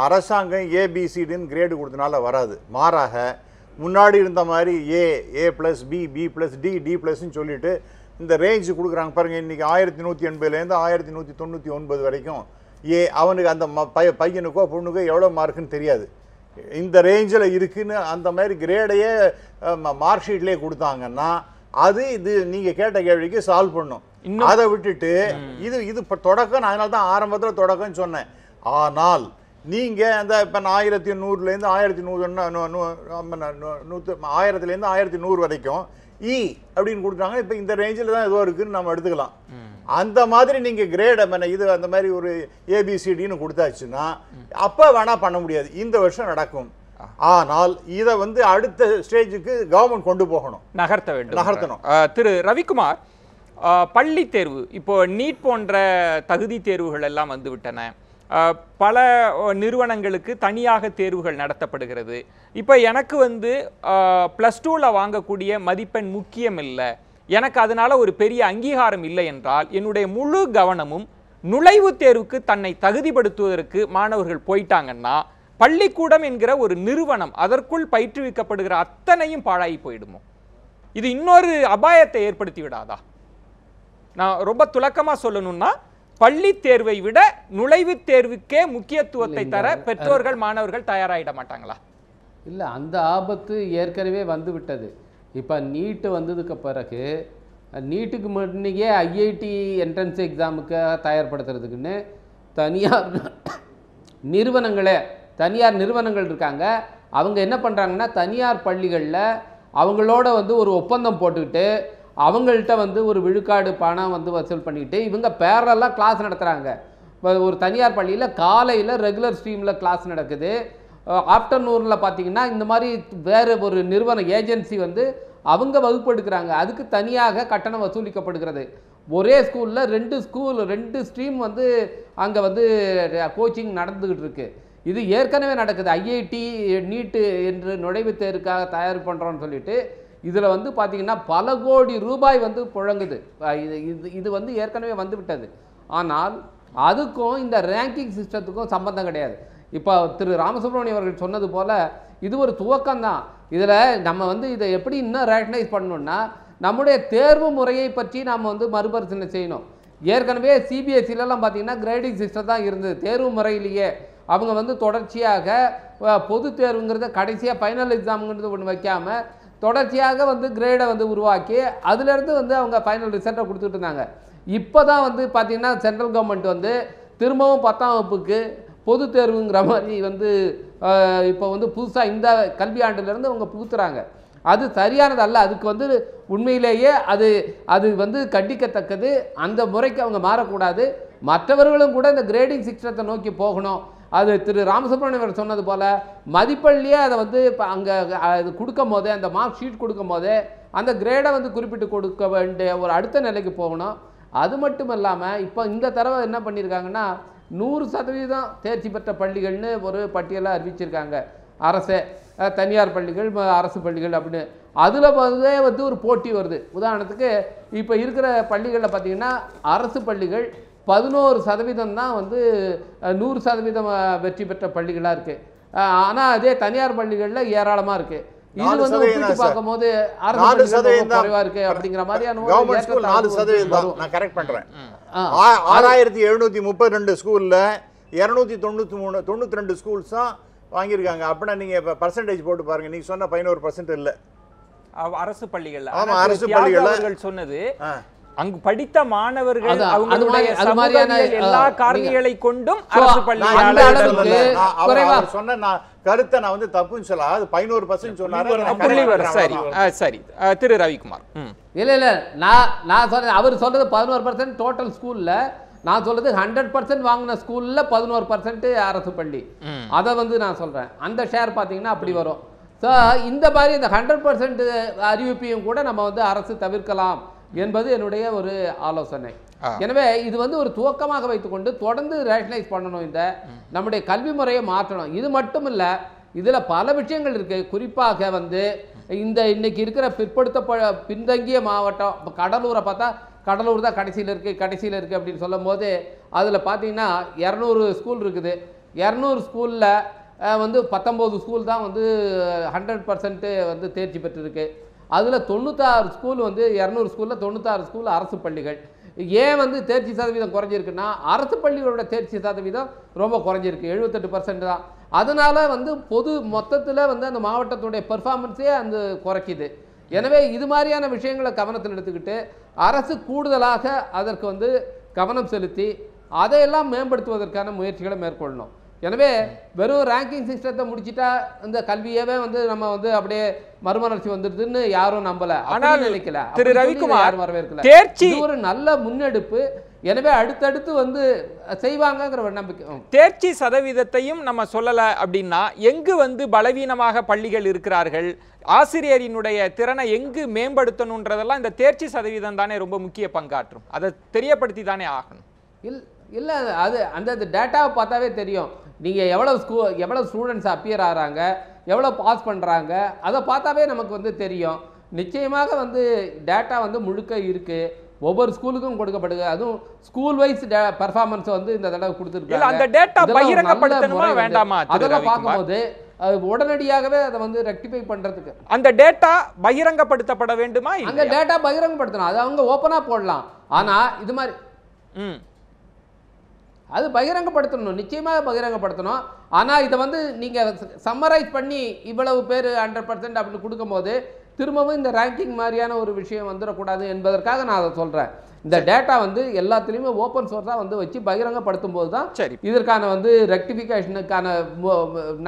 அரசாங்கம் ஏபிசிடின்னு கிரேடு கொடுத்தனால வராது. மாறாக முன்னாடி இருந்த மாதிரி A+B B+D சொல்லிட்டு இந்த ரேஞ்சு கொடுக்குறாங்க பாருங்க. இன்னைக்கு 1180 1199 வரைக்கும் அவனுக்கு அந்த பையனுக்கோ பொண்ணுக்கோ எவ்வளோ மார்க்குன்னு தெரியாது, இந்த ரேஞ்சில் இருக்குன்னு அந்த மாதிரி கிரேடையே மார்க் ஷீட்லேயே கொடுத்தாங்கன்னா அது நீங்கள் கேட்ட கேள்விக்கு சால்வ் பண்ணும். அதை விட்டுட்டு இது இப்போ தொடக்கம், அதனால தான் ஆரம்பத்தில் தொடக்கம்னு சொன்னேன். ஆனால் நீங்கள் அந்த இப்போ 1100 1100 வரைக்கும் இ அப்படின்னு கொடுக்குறாங்க. இப்போ இந்த ரேஞ்சில் தான் ஏதோ இருக்குன்னு நம்ம எடுத்துக்கலாம். அந்த மாதிரி நீங்கள் கிரேட் இது அந்த மாதிரி ஒரு ஏபிசிடின்னு கொடுத்தாச்சுன்னா அப்போ வேணால் பண்ண முடியாது. இந்த வருஷம் நடக்கும். ஆனால் இதை அடுத்த ஸ்டேஜுக்கு கவர்மெண்ட் கொண்டு போகணும், நகர்த்தணும். திரு ரவிக்குமார், பள்ளி தேர்வு இப்போ நீட் போன்ற தகுதி தேர்வுகள் எல்லாம் வந்துவிட்டன. பல நிறுவனங்களுக்கு தனியாக தேர்வுகள் நடத்தப்படுகிறது. இப்போ எனக்கு +2ல் வாங்கக்கூடிய மதிப்பெண் முக்கியம் இல்லை, எனக்கு அதனால ஒரு பெரிய அங்கீகாரம் இல்லை என்றால் என்னுடைய முழு கவனமும் நுழைவுத் தேர்வுக்கு தன்னை தகுதிப்படுத்துவதற்கு மாணவர்கள் போயிட்டாங்கன்னா பள்ளிக்கூடம் என்கிற ஒரு நிறுவனம் அதற்குள் பயிற்றுவிக்கப்படுகிற அத்தனையும் பாழாகி போயிடுமோ? இது இன்னொரு அபாயத்தை ஏற்படுத்தி விடாதா? நான் ரொம்ப துலக்கமாக சொல்லணும்னா பள்ளி தேர்வை விட நுழைவுத் தேர்வுக்கே முக்கியத்துவத்தை தர பெற்றோர்கள் மாணவர்கள் தயாராகிட மாட்டாங்களா? இல்லை, அந்த ஆபத்து ஏற்கனவே வந்து விட்டது. இப்போ நீட்டு வந்ததுக்கு பிறகு நீட்டுக்கு முன்னே ஐஐடி என்ட்ரன்ஸ் எக்ஸாமுக்கு தயார்படுத்துறதுக்குன்னு தனியார் நிறுவனங்கள் இருக்காங்க. அவங்க என்ன பண்ணுறாங்கன்னா தனியார் பள்ளிகளில் அவங்களோட ஒரு ஒப்பந்தம் போட்டுக்கிட்டு அவங்கள்ட்ட ஒரு விழுக்காடு பணம் வசூல் பண்ணிக்கிட்டு இவங்க பேரலாக கிளாஸ் நடத்துகிறாங்க. ஒரு தனியார் பள்ளியில் காலையில் ரெகுலர் ஸ்ட்ரீமில் கிளாஸ் நடக்குது, ஆஃப்டர்நூனில் பார்த்தீங்கன்னா இந்த மாதிரி வேறு ஒரு நிறுவன ஏஜென்சி அவங்க வகுப்பு எடுக்கிறாங்க. அதுக்கு தனியாக கட்டணம் வசூலிக்கப்படுகிறது. ஒரே ஸ்கூலில் ரெண்டு ஸ்ட்ரீம் அங்கே கோச்சிங் நடந்துக்கிட்டு இருக்கு. இது ஏற்கனவே நடக்குது. ஐஐடி நீட்டு என்று நுழைவுத் தேர்வுக்காக தயார் பண்ணுறோன்னு சொல்லிட்டு இதில் பார்த்தீங்கன்னா பல கோடி ரூபாய் புழங்குது. இது ஏற்கனவே வந்துவிட்டது. ஆனால் அதுக்கும் இந்த ரேங்கிங் சிஸ்டத்துக்கும் சம்பந்தம் கிடையாது. இப்போ திரு ராமசுப்ரமணியம் அவர்கள் சொன்னது போல் இது ஒரு துவக்கம்தான். இதில் நம்ம இதை எப்படி இன்னும் ரேஷனைஸ் பண்ணணும்னா நம்முடைய தேர்வு முறையை பற்றி நாம் மறுபரிசீலனை செய்யணும். ஏற்கனவே சிபிஎஸ்சிலலாம் பார்த்தீங்கன்னா கிரேடிங் சிஸ்டம் தான் இருந்தது. தேர்வு முறையிலேயே அவங்க தொடர்ச்சியாக பொது தேர்வுங்கிறத கடைசியாக ஃபைனல் எக்ஸாமுங்கிறது ஒன்று வைக்காமல் தொடர்ச்சியாக கிரேடை உருவாக்கி அதுலேருந்து அவங்க ஃபைனல் ரிசல்ட்டை கொடுத்துட்டு இருந்தாங்க. இப்போ தான் பார்த்திங்கன்னா சென்ட்ரல் கவர்மெண்ட் திரும்பவும் 10ஆம் வகுப்புக்கு பொது தேர்வுங்கிற மாதிரி இப்போ புதுசாக இந்த கல்வியாண்டிலேருந்து அவங்க புகுத்துறாங்க. அது சரியானது அல்ல. அதுக்கு உண்மையிலேயே அது கண்டிக்கத்தக்கது. அந்த முறைக்கு அவங்க மாறக்கூடாது. மற்றவர்களும் கூட இந்த கிரேடிங் சிஸ்டத்தை நோக்கி போகணும். அது திரு ராமசுப்ரமணியம் சொன்னது போல் மதிப்பள்ளியே அதை இப்போ அங்கே அது கொடுக்கும் போதே அந்த மார்க் ஷீட் கொடுக்கும் போதே அந்த கிரேடை குறிப்பிட்டு கொடுக்க வேண்டிய ஒரு அடுத்த நிலைக்கு போகணும். அது மட்டும் இல்லாமல் இப்போ இந்த தடவை என்ன பண்ணியிருக்காங்கன்னா 100% தேர்ச்சி பெற்ற பள்ளிகள்னு ஒரு பட்டியலை அறிவிச்சிருக்காங்க. அரசே தனியார் பள்ளிகள் அரசு பள்ளிகள் அப்படின்னு. அதில் ஒரு போட்டி வருது. உதாரணத்துக்கு இப்போ இருக்கிற பள்ளிகளில் பார்த்திங்கன்னா அரசு பள்ளிகள் 11% தான் 100% வெற்றி பெற்ற பள்ளிகளாக இருக்குது. ஆனால் அதே தனியார் பள்ளிகளில் ஏராளமாக இருக்குது. இது ஒப்பிட்டு பார்க்கும்போது அரசு குறைவா இருக்கு அப்படிங்கிற மாதிரியான 4% நான் கரெக்ட் பண்றேன். 6732 ஸ்கூல்ல 292 ஸ்கூல்ஸ் தான் வாங்கியிருக்காங்க. அப்படின்னா நீங்க பர்சன்டேஜ் போட்டு பாருங்க. நீங்க சொன்ன 11% இல்ல அரசு பள்ளிகள். ஆமா, அரசு பள்ளிகள் சொன்னது அங்கு படித்த மாணவர்கள் அவங்களுடைய எல்லா காரணிகளை கொண்டும் அரசு பள்ளிகள் சொன்ன கருத்தை நான் தப்புன்னு சொல்ல. அது 11% சொன்னாரு. சரி சரி திரு ரவிக்குமார். இல்ல நான் சொல்றேன். அவர் சொல்றது 11% டோட்டல் ஸ்கூல்ல. நான் சொல்றது 100% வாங்கின ஸ்கூல்ல 11% அரசு பள்ளி. அதை நான் சொல்றேன். அந்த ஷேர் பாத்தீங்கன்னா அப்படி வரும். ஸோ இந்த மாதிரி இந்த 100% அறிவிப்பையும் கூட நம்ம அரசு தவிர்க்கலாம் என்பது என்னுடைய ஒரு ஆலோசனை. எனவே இது ஒரு துவக்கமாக வைத்துக்கொண்டு தொடர்ந்து ரேஷனலைஸ் பண்ணணும். இந்த நம்முடைய கல்வி முறையை மாற்றணும். இது மட்டும் இல்லை, இதில் பல விஷயங்கள் இருக்குது. குறிப்பாக இந்த இன்னைக்கு இருக்கிற பின்தங்கிய மாவட்டம் கடலூரை பார்த்தா கடலூர் தான் கடைசியில் இருக்குது அப்படின்னு சொல்லும் போது அதில் பார்த்தீங்கன்னா 200 ஸ்கூல் இருக்குது. 200 ஸ்கூலில் 19 ஸ்கூல் தான் 100% தேர்ச்சி பெற்றிருக்கு. அதில் 96 ஸ்கூல் 200 ஸ்கூலில் 96 ஸ்கூல் அரசு பள்ளிகள். ஏன் தேர்ச்சி சதவீதம் குறைஞ்சிருக்குன்னா அரசு பள்ளிகளோட தேர்ச்சி சதவீதம் ரொம்ப குறைஞ்சிருக்கு, 78% தான். அதனால் பொது மொத்தத்தில் அந்த மாவட்டத்துடைய பெர்ஃபார்மன்ஸே குறைக்குது. எனவே இது மாதிரியான விஷயங்களை கவனத்தில் எடுத்துக்கிட்டு அரசு கூடுதலாக அதற்கு கவனம் செலுத்தி அதையெல்லாம் மேம்படுத்துவதற்கான முயற்சிகளை மேற்கொள்ளணும். எனவே வெறும் ரேங்கிங் சிஸ்டத்தை முடிச்சிட்டா இந்த கல்வியவே வந்து நம்ம வந்து அப்படியே மறுமலர்ச்சி வந்துடுதுன்னு யாரும் நம்பல. ஆனால் நினைக்கல. திரு ரவிக்குமார் யாரும் வரவேற்கல. தேர்ச்சி ஒரு நல்ல முன்னெடுப்பு. எனவே அடுத்தடுத்து வந்து செய்வாங்கங்கிற ஒரு நம்பிக்கை. தேர்ச்சி சதவீதத்தையும் நம்ம சொல்லலை அப்படின்னா எங்கு வந்து பலவீனமாக பள்ளிகள் இருக்கிறார்கள், ஆசிரியரினுடைய திறனை எங்கு மேம்படுத்தணுன்றதெல்லாம் இந்த தேர்ச்சி சதவீதம் தானே ரொம்ப முக்கிய பங்காற்றும். அதை தெரியப்படுத்தி தானே ஆகணும். இல்லை அது அந்த டேட்டாவை பார்த்தாவே தெரியும். நீங்கள் எவ்வளோ ஸ்டூடெண்ட்ஸ் அப்பியர் ஆகிறாங்க, எவ்வளோ பாஸ் பண்ணுறாங்க, அதை பார்த்தாவே நமக்கு வந்து தெரியும். நிச்சயமாக வந்து டேட்டா வந்து முழுக்க இருக்குது. ஒவ்வொரு ஸ்கூலுக்கும் கொடுக்கப்படுது. அதுவும் ஸ்கூல் வைஸ் பெர்ஃபார்மன்ஸ் வந்து இந்த தடவை கொடுத்துருக்காங்க. அந்த டேட்டா பகிரங்கப்படுத்தணுமா வேண்டாமா? அதெல்லாம் பார்க்கும்போது உடனடியாகவே அதை வந்து ரெக்டிஃபை பண்றதுக்கு அந்த டேட்டா பகிரங்கப்படுத்தப்பட வேண்டுமா? அந்த டேட்டா பகிரங்கப்படுத்தணும். அது அவங்க ஓப்பனா போடலாம். ஆனா இது மாதிரி அது பகிரங்கப்படுத்தணும், நிச்சயமாக பகிரங்கப்படுத்தணும். ஆனால் இதை வந்து நீங்கள் சம்மரைஸ் பண்ணி இவ்வளவு பேர் 100% அப்படின்னு கொடுக்கும்போது திரும்பவும் இந்த ரேங்கிங் மாதிரியான ஒரு விஷயம் வந்துடக்கூடாது என்பதற்காக நான் அதை சொல்கிறேன். இந்த டேட்டா வந்து எல்லாத்துலேயுமே ஓப்பன் சோர்ஸாக வந்து வச்சு பகிரங்கப்படுத்தும் போது தான் சரி இதற்கான வந்து ரெக்டிஃபிகேஷனுக்கான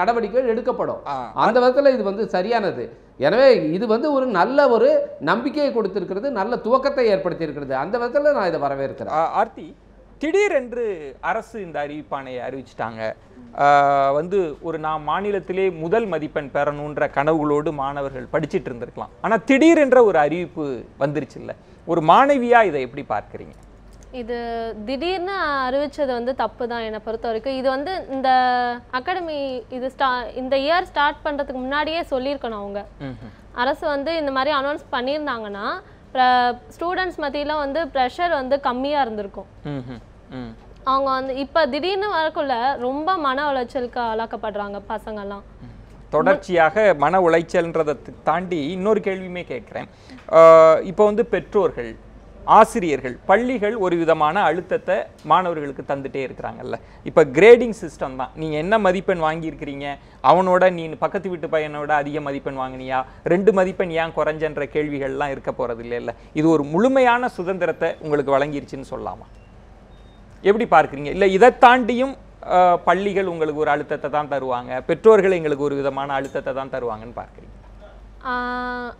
நடவடிக்கைகள் எடுக்கப்படும். அந்த விதத்தில் இது வந்து சரியானது. எனவே இது வந்து ஒரு நல்ல ஒரு நம்பிக்கையை கொடுத்திருக்கிறது, நல்ல துவக்கத்தை ஏற்படுத்தி இருக்கிறது. அந்த விதத்தில் நான் இதை வரவேற்கிறேன். ஆர்த்தி, திடீரென்று அரசு இந்த அறிவிப்பாணையை அறிவிச்சிட்டாங்க. வந்து ஒரு நாம் மாநிலத்திலே முதல் மதிப்பெண் பெறணுன்ற கனவுகளோடு மாணவர்கள் படிச்சுட்டு இருந்திருக்கலாம். ஆனால் திடீரென்ற ஒரு அறிவிப்பு வந்துருச்சு இல்லை, ஒரு மாணவியா இதை எப்படி பார்க்குறீங்க? இது திடீர்னு அறிவிச்சது வந்து தப்பு தான் என்னை பொறுத்த வரைக்கும். இது வந்து இந்த அகாடமி இது இந்த இயர் ஸ்டார்ட் பண்ணுறதுக்கு முன்னாடியே சொல்லியிருக்கணும். அவங்க அரசு வந்து இந்த மாதிரி அனௌன்ஸ் பண்ணியிருந்தாங்கன்னா ஸ்டூடெண்ட்ஸ் மத்தியில் வந்து ப்ரெஷர் வந்து கம்மியாக இருந்திருக்கும். அவங்க வந்து இப்போ திடீர்னு வரக்குள்ள ரொம்ப மன உளைச்சலுக்கு ஆளாக்கப்படுறாங்க பசங்கள்லாம். தொடர்ச்சியாக மன உளைச்சல்ன்றதை தாண்டி இன்னொரு கேள்வியுமே கேட்குறேன். இப்போ வந்து பெற்றோர்கள், ஆசிரியர்கள், பள்ளிகள் ஒரு விதமான அழுத்தத்தை மாணவர்களுக்கு தந்துட்டே இருக்கிறாங்கல்ல. இப்போ கிரேடிங் சிஸ்டம் தான். நீங்கள் என்ன மதிப்பெண் வாங்கியிருக்கிறீங்க, அவனோட நீ பக்கத்து வீட்டு பையனோட அதிக மதிப்பெண் வாங்கினியா, 2 மதிப்பெண் ஏன் குறைஞ்சன்ற கேள்விகள்லாம் இருக்க போகிறது இல்லை. இது ஒரு முழுமையான சுதந்திரத்தை உங்களுக்கு வழங்கிருச்சுன்னு சொல்லலாமா? எப்படி பார்க்குறீங்க? இல்லை இதை தாண்டியும் பள்ளிகள் உங்களுக்கு ஒரு அழுத்தத்தை தான் தருவாங்க, பெற்றோர்கள் எங்களுக்கு ஒரு விதமான அழுத்தத்தை தான் தருவாங்கன்னு பார்க்குறீங்க?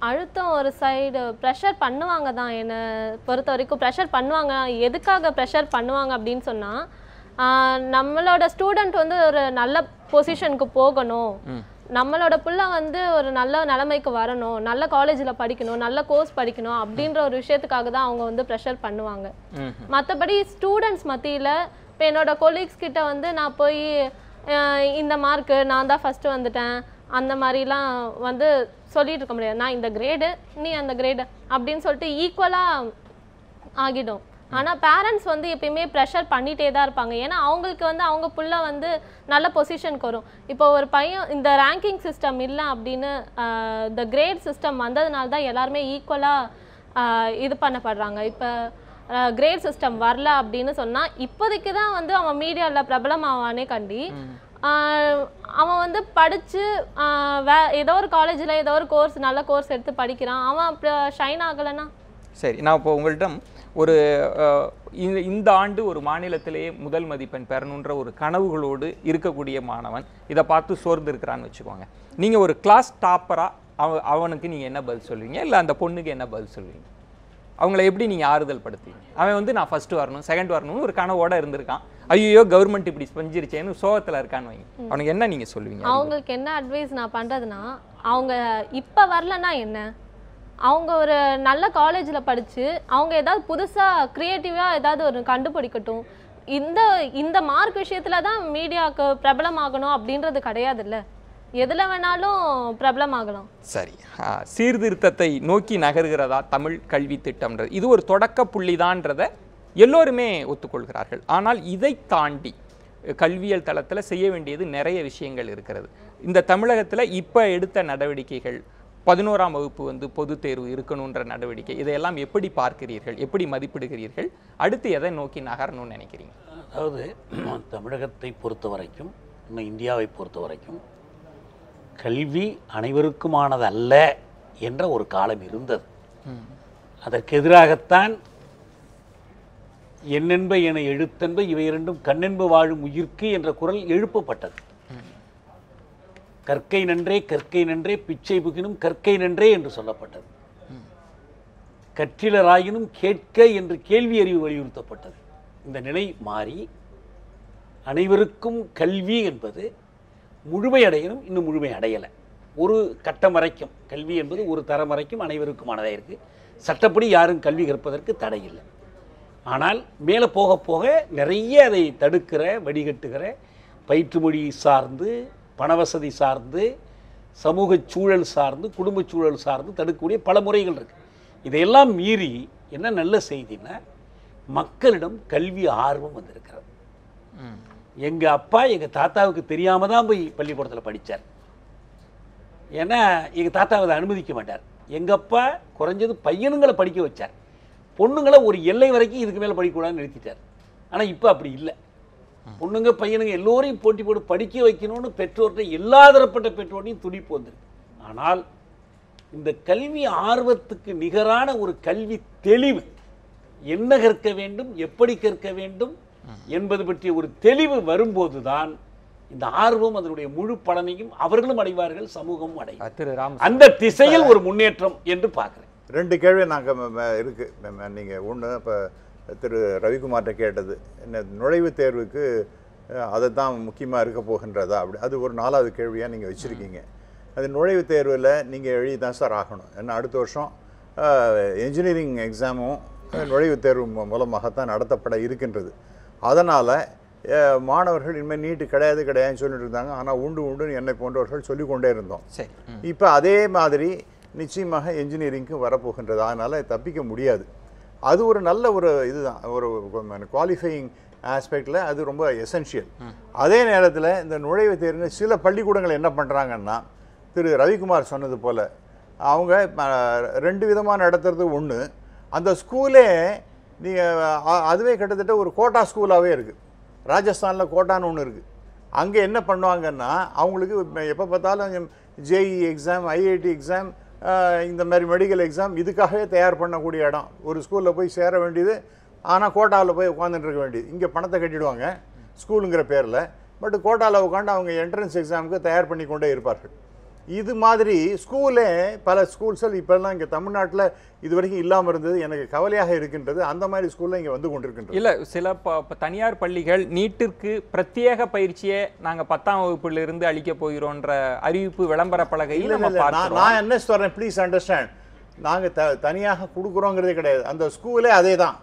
அழுத்தம் ஒரு சைடு ப்ரெஷர் பண்ணுவாங்க தான். என்னை பொறுத்த வரைக்கும் ப்ரெஷர் பண்ணுவாங்க. எதுக்காக ப்ரெஷர் பண்ணுவாங்க அப்படின்னு சொன்னால், நம்மளோட ஸ்டூடெண்ட் வந்து ஒரு நல்ல பொசிஷனுக்கு போகணும், நம்மளோட பிள்ளை வந்து ஒரு நல்ல நிலைமைக்கு வரணும், நல்ல காலேஜில் படிக்கணும், நல்ல கோர்ஸ் படிக்கணும் அப்படின்ற ஒரு விஷயத்துக்காக தான் அவங்க வந்து ப்ரெஷர் பண்ணுவாங்க. மற்றபடி ஸ்டூடெண்ட்ஸ் மத்தியில் இப்போ என்னோட கொலீக்ஸ் கிட்ட வந்து நான் போய் இந்த மார்க்கு நான் தான் ஃபஸ்ட்டு வந்துட்டேன் அந்த மாதிரிலாம் வந்து சொல்லிட்டு இருக்க முடியாது. நான் இந்த கிரேடு, நீ அந்த கிரேடு அப்படின்னு சொல்லிட்டு ஈக்குவலாக ஆகிடும். ஆனால் பேரண்ட்ஸ் வந்து எப்பயுமே ப்ரெஷர் பண்ணிகிட்டே தான் இருப்பாங்க. ஏன்னா அவங்களுக்கு வந்து அவங்க புள்ள வந்து நல்ல பொசிஷனுக்கு வரும். இப்போ ஒரு பையன் இந்த ரேங்கிங் சிஸ்டம் இல்லை அப்படின்னு இந்த கிரேட் சிஸ்டம் வந்ததுனால தான் எல்லாருமே ஈக்குவலாக இது பண்ணப்படுறாங்க. இப்போ கிரேட் சிஸ்டம் வரல அப்படின்னு சொன்னால் இப்போதைக்கு தான் வந்து அவன் மீடியாவில் பிரபலமாவானே கண்டி அவன் வந்து படித்து ஏதோ ஒரு காலேஜில் ஏதோ ஒரு கோர்ஸ் நல்ல கோர்ஸ் எடுத்து படிக்கிறான், அவன் அப்புறம் ஷைன் ஆகலைன்னா. சரி, நான் இப்போ உங்கள்கிட்ட ஒரு இந்த ஆண்டு ஒரு மாநிலத்திலேயே முதல் மதிப்பெண் பெறணுன்ற ஒரு கனவுகளோடு இருக்கக்கூடிய மாணவன் இதை பார்த்து சோர்ந்து இருக்கிறான்னு வச்சுக்கோங்க. நீங்கள் ஒரு கிளாஸ் டாப்பராக அவனுக்கு நீங்கள் என்ன பதில் சொல்லுவீங்க, இல்லை அந்த பொண்ணுக்கு என்ன பதில் சொல்லுவீங்க? அவங்கள எப்படி நீங்கள் ஆறுதல் படுத்துவீங்க? அவன் வந்து நான் ஃபஸ்ட்டு வரணும், செகண்ட் வரணும்னு ஒரு கனவோடு இருந்திருக்கான், ஐயோ கவர்மெண்ட் இப்படி செஞ்சிருச்சேன்னு சோகத்தில் இருக்கான்னு வைங்க, அவனுக்கு என்ன நீங்கள் சொல்லுவீங்க? அவங்களுக்கு என்ன அட்வைஸ் நான் பண்ணுறதுன்னா, அவங்க இப்போ வரலன்னா என்ன, அவங்க ஒரு நல்ல காலேஜில் படித்து அவங்க ஏதாவது புதுசாக க்ரியேட்டிவாக ஏதாவது ஒரு கண்டுபிடிக்கட்டும். இந்த மார்க் விஷயத்தில் தான் மீடியாவுக்கு பிரபலமாகணும் அப்படின்றது கிடையாதுல்ல, எதில் வேணாலும் பிரபலமாகலாம். சரி, சீர்திருத்தத்தை நோக்கி நகர்கிறதா தமிழ் கல்வி திட்டம்ன்றது? இது ஒரு தொடக்க புள்ளிதான்றதை எல்லோருமே ஒத்துக்கொள்கிறார்கள். ஆனால் இதை தாண்டி கல்வியல் தளத்தில் செய்ய வேண்டியது நிறைய விஷயங்கள் இருக்கிறது. இந்த தமிழகத்தில் இப்போ எடுத்த நடவடிக்கைகள், 11ஆம் வகுப்பு வந்து பொது தேர்வு இருக்கணுன்ற நடவடிக்கை, இதையெல்லாம் எப்படி பார்க்கிறீர்கள், எப்படி மதிப்பிடுகிறீர்கள்? அடுத்து எதை நோக்கி நகரணும்னு நினைக்கிறீங்க? அதாவது தமிழகத்தை பொறுத்த வரைக்கும், இன்னும் இந்தியாவை பொறுத்த வரைக்கும் கல்வி அனைவருக்குமானது அல்ல என்ற ஒரு காலம் இருந்தது. அதற்கு எதிராகத்தான் என்னென்ப என எழுத்தென்ப இவை இரண்டும் கண்ணென்ப வாழும் உயிர்க்கு என்ற குரல் எழுப்பப்பட்டது. கற்கை நன்றே கற்கை நன்றே பிச்சை புகினும் கற்கை நன்றே என்று சொல்லப்பட்டது. கற்றிலராயினும் கேட்க என்று கேள்வி அறிவு வலியுறுத்தப்பட்டது. இந்த நிலை மாறி அனைவருக்கும் கல்வி என்பது முழுமையடையணும், இன்னும் முழுமை அடையலை. ஒரு கட்டம் வரைக்கும் கல்வி என்பது ஒரு தரம் வரைக்கும் அனைவருக்குமானதாக இருக்குது. சட்டப்படி யாரும் கல்வி கற்பதற்கு தடை இல்லை. ஆனால் மேலே போக போக நிறைய அதை தடுக்கிற, வடிகட்டுகிற, பயிற்று மொழி சார்ந்து, பணவசதி சார்ந்து, சமூக சூழல் சார்ந்து, குடும்ப சூழல் சார்ந்து தடுக்கக்கூடிய பல முறைகள் இருக்குது. இதையெல்லாம் மீறி என்ன நல்ல செய்தின்னா, மக்களிடம் கல்வி ஆர்வம் வந்திருக்கிறது. எங்கள் அப்பா எங்கள் தாத்தாவுக்கு தெரியாமல் தான் போய் பள்ளிக்கூடத்தில் படித்தார். ஏன்னா எங்கள் தாத்தா அதை அனுமதிக்க மாட்டார். எங்கள் அப்பா குறைஞ்சது பையனுங்களை படிக்க வச்சார், பொண்ணுங்களை ஒரு எல்லை வரைக்கும் இதுக்கு மேலே படிக்கக்கூடாதுன்னு நிறுத்திட்டார். ஆனால் இப்போ அப்படி இல்லை. பொண்ணுங்க பையனுங்க எல்லோரையும் போட்டி போட்டு படிக்க வைக்கணும்னு பெற்றோர்கிட்ட எல்லா தரப்பட்ட பெற்றோரையும் துடிப்பு வந்திருக்கு. ஆனால் இந்த கல்வி ஆர்வத்துக்கு நிகரான ஒரு கல்வி தெளிவு, என்ன கற்க வேண்டும், எப்படி கற்க வேண்டும் என்பது பற்றிய ஒரு தெளிவு வரும்போது தான் இந்த ஆர்வம் அதனுடைய முழு பலனையும் அவர்களும் அடைவார்கள், சமூகமும் அடையும். அந்த திசையில் ஒரு முன்னேற்றம் என்று பார்க்குறேன். 2 கேள்வி நாங்கள் இருக்குது. நீங்கள் ஒன்று இப்போ திரு ரவிக்குமார்கிட்ட கேட்டது என்ன, நுழைவுத் தேர்வுக்கு அதை தான் முக்கியமாக இருக்க போகின்றதா அப்படி, அது ஒரு 4வது கேள்வியாக நீங்கள் வச்சுருக்கீங்க. அது நுழைவுத் தேர்வில் நீங்கள் எழுதி தான் சார் ஆகணும். ஏன்னா அடுத்த வருஷம் என்ஜினியரிங் எக்ஸாமும் நுழைவுத் தேர்வு மூலமாகத்தான் நடத்தப்பட இருக்கின்றது. அதனால் மாணவர்கள் இனிமேல் நீட்டு கிடையாதுன்னு சொல்லிட்டு இருந்தாங்க. ஆனால் உண்டுன்னு என்னை போன்றவர்கள் சொல்லிக்கொண்டே இருந்தோம். இப்போ அதே மாதிரி நிச்சயமாக என்ஜினியரிங்க்கு வரப்போகின்றது. அதனால் தப்பிக்க முடியாது. அது ஒரு நல்ல ஒரு இதுதான், ஒரு குவாலிஃபையிங் ஆஸ்பெக்டில் அது ரொம்ப எசென்ஷியல். அதே நேரத்தில் இந்த நுழைவுத் தேர்வு சில பள்ளிக்கூடங்கள் என்ன பண்ணுறாங்கன்னா, திரு ரவிக்குமார் சொன்னது போல் அவங்க 2 விதமாக நடத்துறது. ஒன்று, அந்த ஸ்கூலே நீங்கள் அதுவே கிட்டத்தட்ட ஒரு கோட்டா ஸ்கூலாகவே இருக்குது. ராஜஸ்தானில் கோட்டான்னு ஒன்று இருக்குது. அங்கே என்ன பண்ணுவாங்கன்னா, அவங்களுக்கு எப்போ பார்த்தாலும் ஜேஇ எக்ஸாம், ஐஐடி எக்ஸாம், இந்த மாதிரி மெடிக்கல் எக்ஸாம் இதுக்காகவே தயார் பண்ணக்கூடிய இடம். ஒரு ஸ்கூலில் போய் சேர வேண்டியது, ஆனால் கோட்டாவில் போய் உட்காந்துட்டு இருக்க வேண்டியது. இங்கே பணத்தை கட்டிடுவாங்க ஸ்கூலுங்கிற பேரில், பட் கோட்டாவில் உட்காந்து அவங்க என்ட்ரன்ஸ் எக்ஸாமுக்கு தயார் பண்ணி கொண்டே இருப்பார்கள். இது மாதிரி ஸ்கூலே பல ஸ்கூல்ஸில் இப்போல்லாம் இங்கே தமிழ்நாட்டில் இது வரைக்கும் இல்லாமல் இருந்தது. எனக்கு கவலையாக இருக்கின்றது. அந்த மாதிரி ஸ்கூலில் இங்கே வந்து கொண்டிருக்கின்றது. இல்லை, சில தனியார் பள்ளிகள் நீட்டிற்கு பிரத்யேக பயிற்சியை நாங்கள் 10ஆம் வகுப்பிலிருந்து அளிக்க போகிறோன்ற அறிவிப்பு விளம்பர பலகையில் நான் என்ன சொல்கிறேன், ப்ளீஸ் அண்டர்ஸ்டாண்ட், நாங்கள் தனியாக கொடுக்குறோங்கிறதே கிடையாது. அந்த ஸ்கூலே அதே தான்.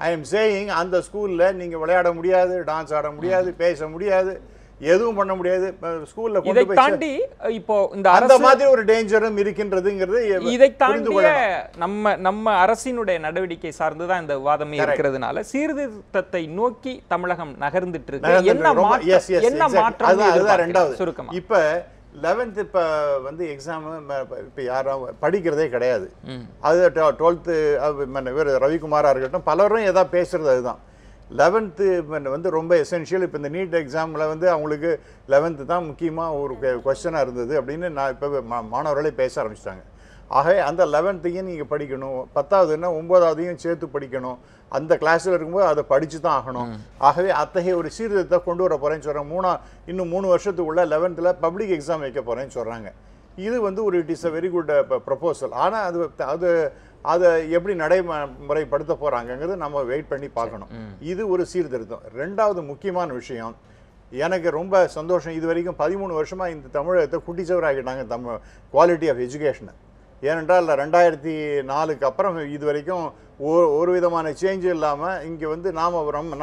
ஐ எம் சேயிங், அந்த ஸ்கூலில் நீங்கள் விளையாட முடியாது, டான்ஸ் ஆட முடியாது, பேச முடியாது, எதுவும் பண்ண முடியாது. ஸ்கூல்ல இதை தாண்டி இப்போ இந்த அந்த மாதிரி ஒரு டேஞ்சரும் இருக்கின்றதுங்கிறது இதை தாண்டி நம்ம அரசினுடைய நடவடிக்கை சார்ந்துதான் இந்த விவாதமே இருக்கிறதுனால சீர்திருத்தத்தை நோக்கி தமிழகம் நகர்ந்துட்டு இருக்கு. என்ன மாற்றம்? ரெண்டாவது சுருக்கமா இப்ப 11th இப்போ வந்து எக்ஸாம் இப்போ யாரும் படிக்கிறதே கிடையாது. அது 12th இவர் ரவிக்குமாராக இருக்கட்டும், பலரும் எதாவது பேசுறது அதுதான். 11th வந்து ரொம்ப எசென்ஷியல். இப்போ இந்த நீட் எக்ஸாமில் வந்து அவங்களுக்கு 11th தான் முக்கியமாக ஒரு கொஸ்டினாக இருந்தது அப்படின்னு நான் இப்போ மாணவர்களே பேச ஆரம்பிச்சிட்டாங்க. ஆகவே அந்த 11th நீங்கள் படிக்கணும், 10வதுன்னா 9வதையும் சேர்த்து படிக்கணும். அந்த கிளாஸில் இருக்கும்போது அதை படித்து தான் ஆகணும். ஆகவே அத்தகைய ஒரு சீர்திருத்தத்தை கொண்டு வர போகிறேன்னு சொல்கிறாங்க. இன்னும் 3 வருஷத்துக்குள்ள 11th பப்ளிக் எக்ஸாம் வைக்க போகிறேன்னு சொல்கிறாங்க. இது வந்து ஒரு it is a very good proposal. ஆனால் அது அதை எப்படி நடைமுறைப்படுத்த போகிறாங்கங்கிறது நம்ம வெயிட் பண்ணி பார்க்கணும். இது ஒரு சீர்திருத்தம். 2வது முக்கியமான விஷயம், எனக்கு ரொம்ப சந்தோஷம், இது வரைக்கும் 13 வருஷமாக இந்த தமிழகத்தை குட்டிச்சவராகிட்டாங்க குவாலிட்டி ஆஃப் எஜுகேஷனை. ஏனென்றால் 2004க்கு அப்புறம் இது வரைக்கும் ஒரு விதமான சேஞ்சும் இல்லாமல் இங்கே வந்து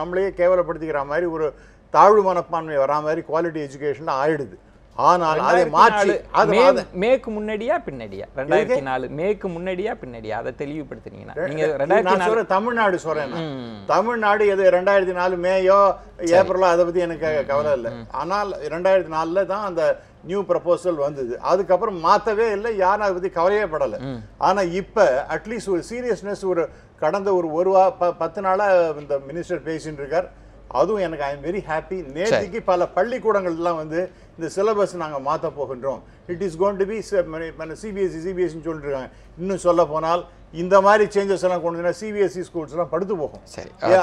நம்மளையே கேவலப்படுத்திக்கிற மாதிரி ஒரு தாழ்வு மனப்பான்மை வரா மாதிரி குவாலிட்டி எஜுகேஷனில் ஆயிடுது. ஆனால் அதை மாற்றி மேக்கு முன்னாடியா பின்னாடியா 2004 மேக்கு முன்னாடியா பின்னாடியா அதை தெளிவுபடுத்துனீங்கன்னா நீங்க 2004 தமிழ்நாடு சொல்றேன். தமிழ்நாடு எது 2004 மேயோ ஏப்ரலோ அதை பத்தி எனக்கு கவலை இல்லை. ஆனால் 2004 தான் அந்த நியூ ப்ரப்போசல் வந்தது. அதுக்கப்புறம் மாற்றவே இல்லை, யாரும் அதை பற்றி கவலையே படலை. ஆனால் இப்போ அட்லீஸ்ட் ஒரு சீரியஸ்னஸ், ஒரு கடந்த ஒரு 10 நாளாக இந்த மினிஸ்டர் பேசிட்டு இருக்கார். அதுவும் எனக்கு ஐ எம் வெரி ஹாப்பி. நேற்றுக்கு பல பள்ளிக்கூடங்கள்லாம் வந்து இந்த சிலபஸ் நாங்கள் மாற்ற போகின்றோம், it is going to be சிபிஎஸ்சின்னு சொல்லிட்டு இருக்காங்க. இன்னும் சொல்ல போனால் இந்த மாதிரி சேஞ்சஸ் எல்லாம் கொண்டு வந்தா சிபிஎஸ்சி ஸ்கூல்ஸ்லாம் படுத்து போகும்.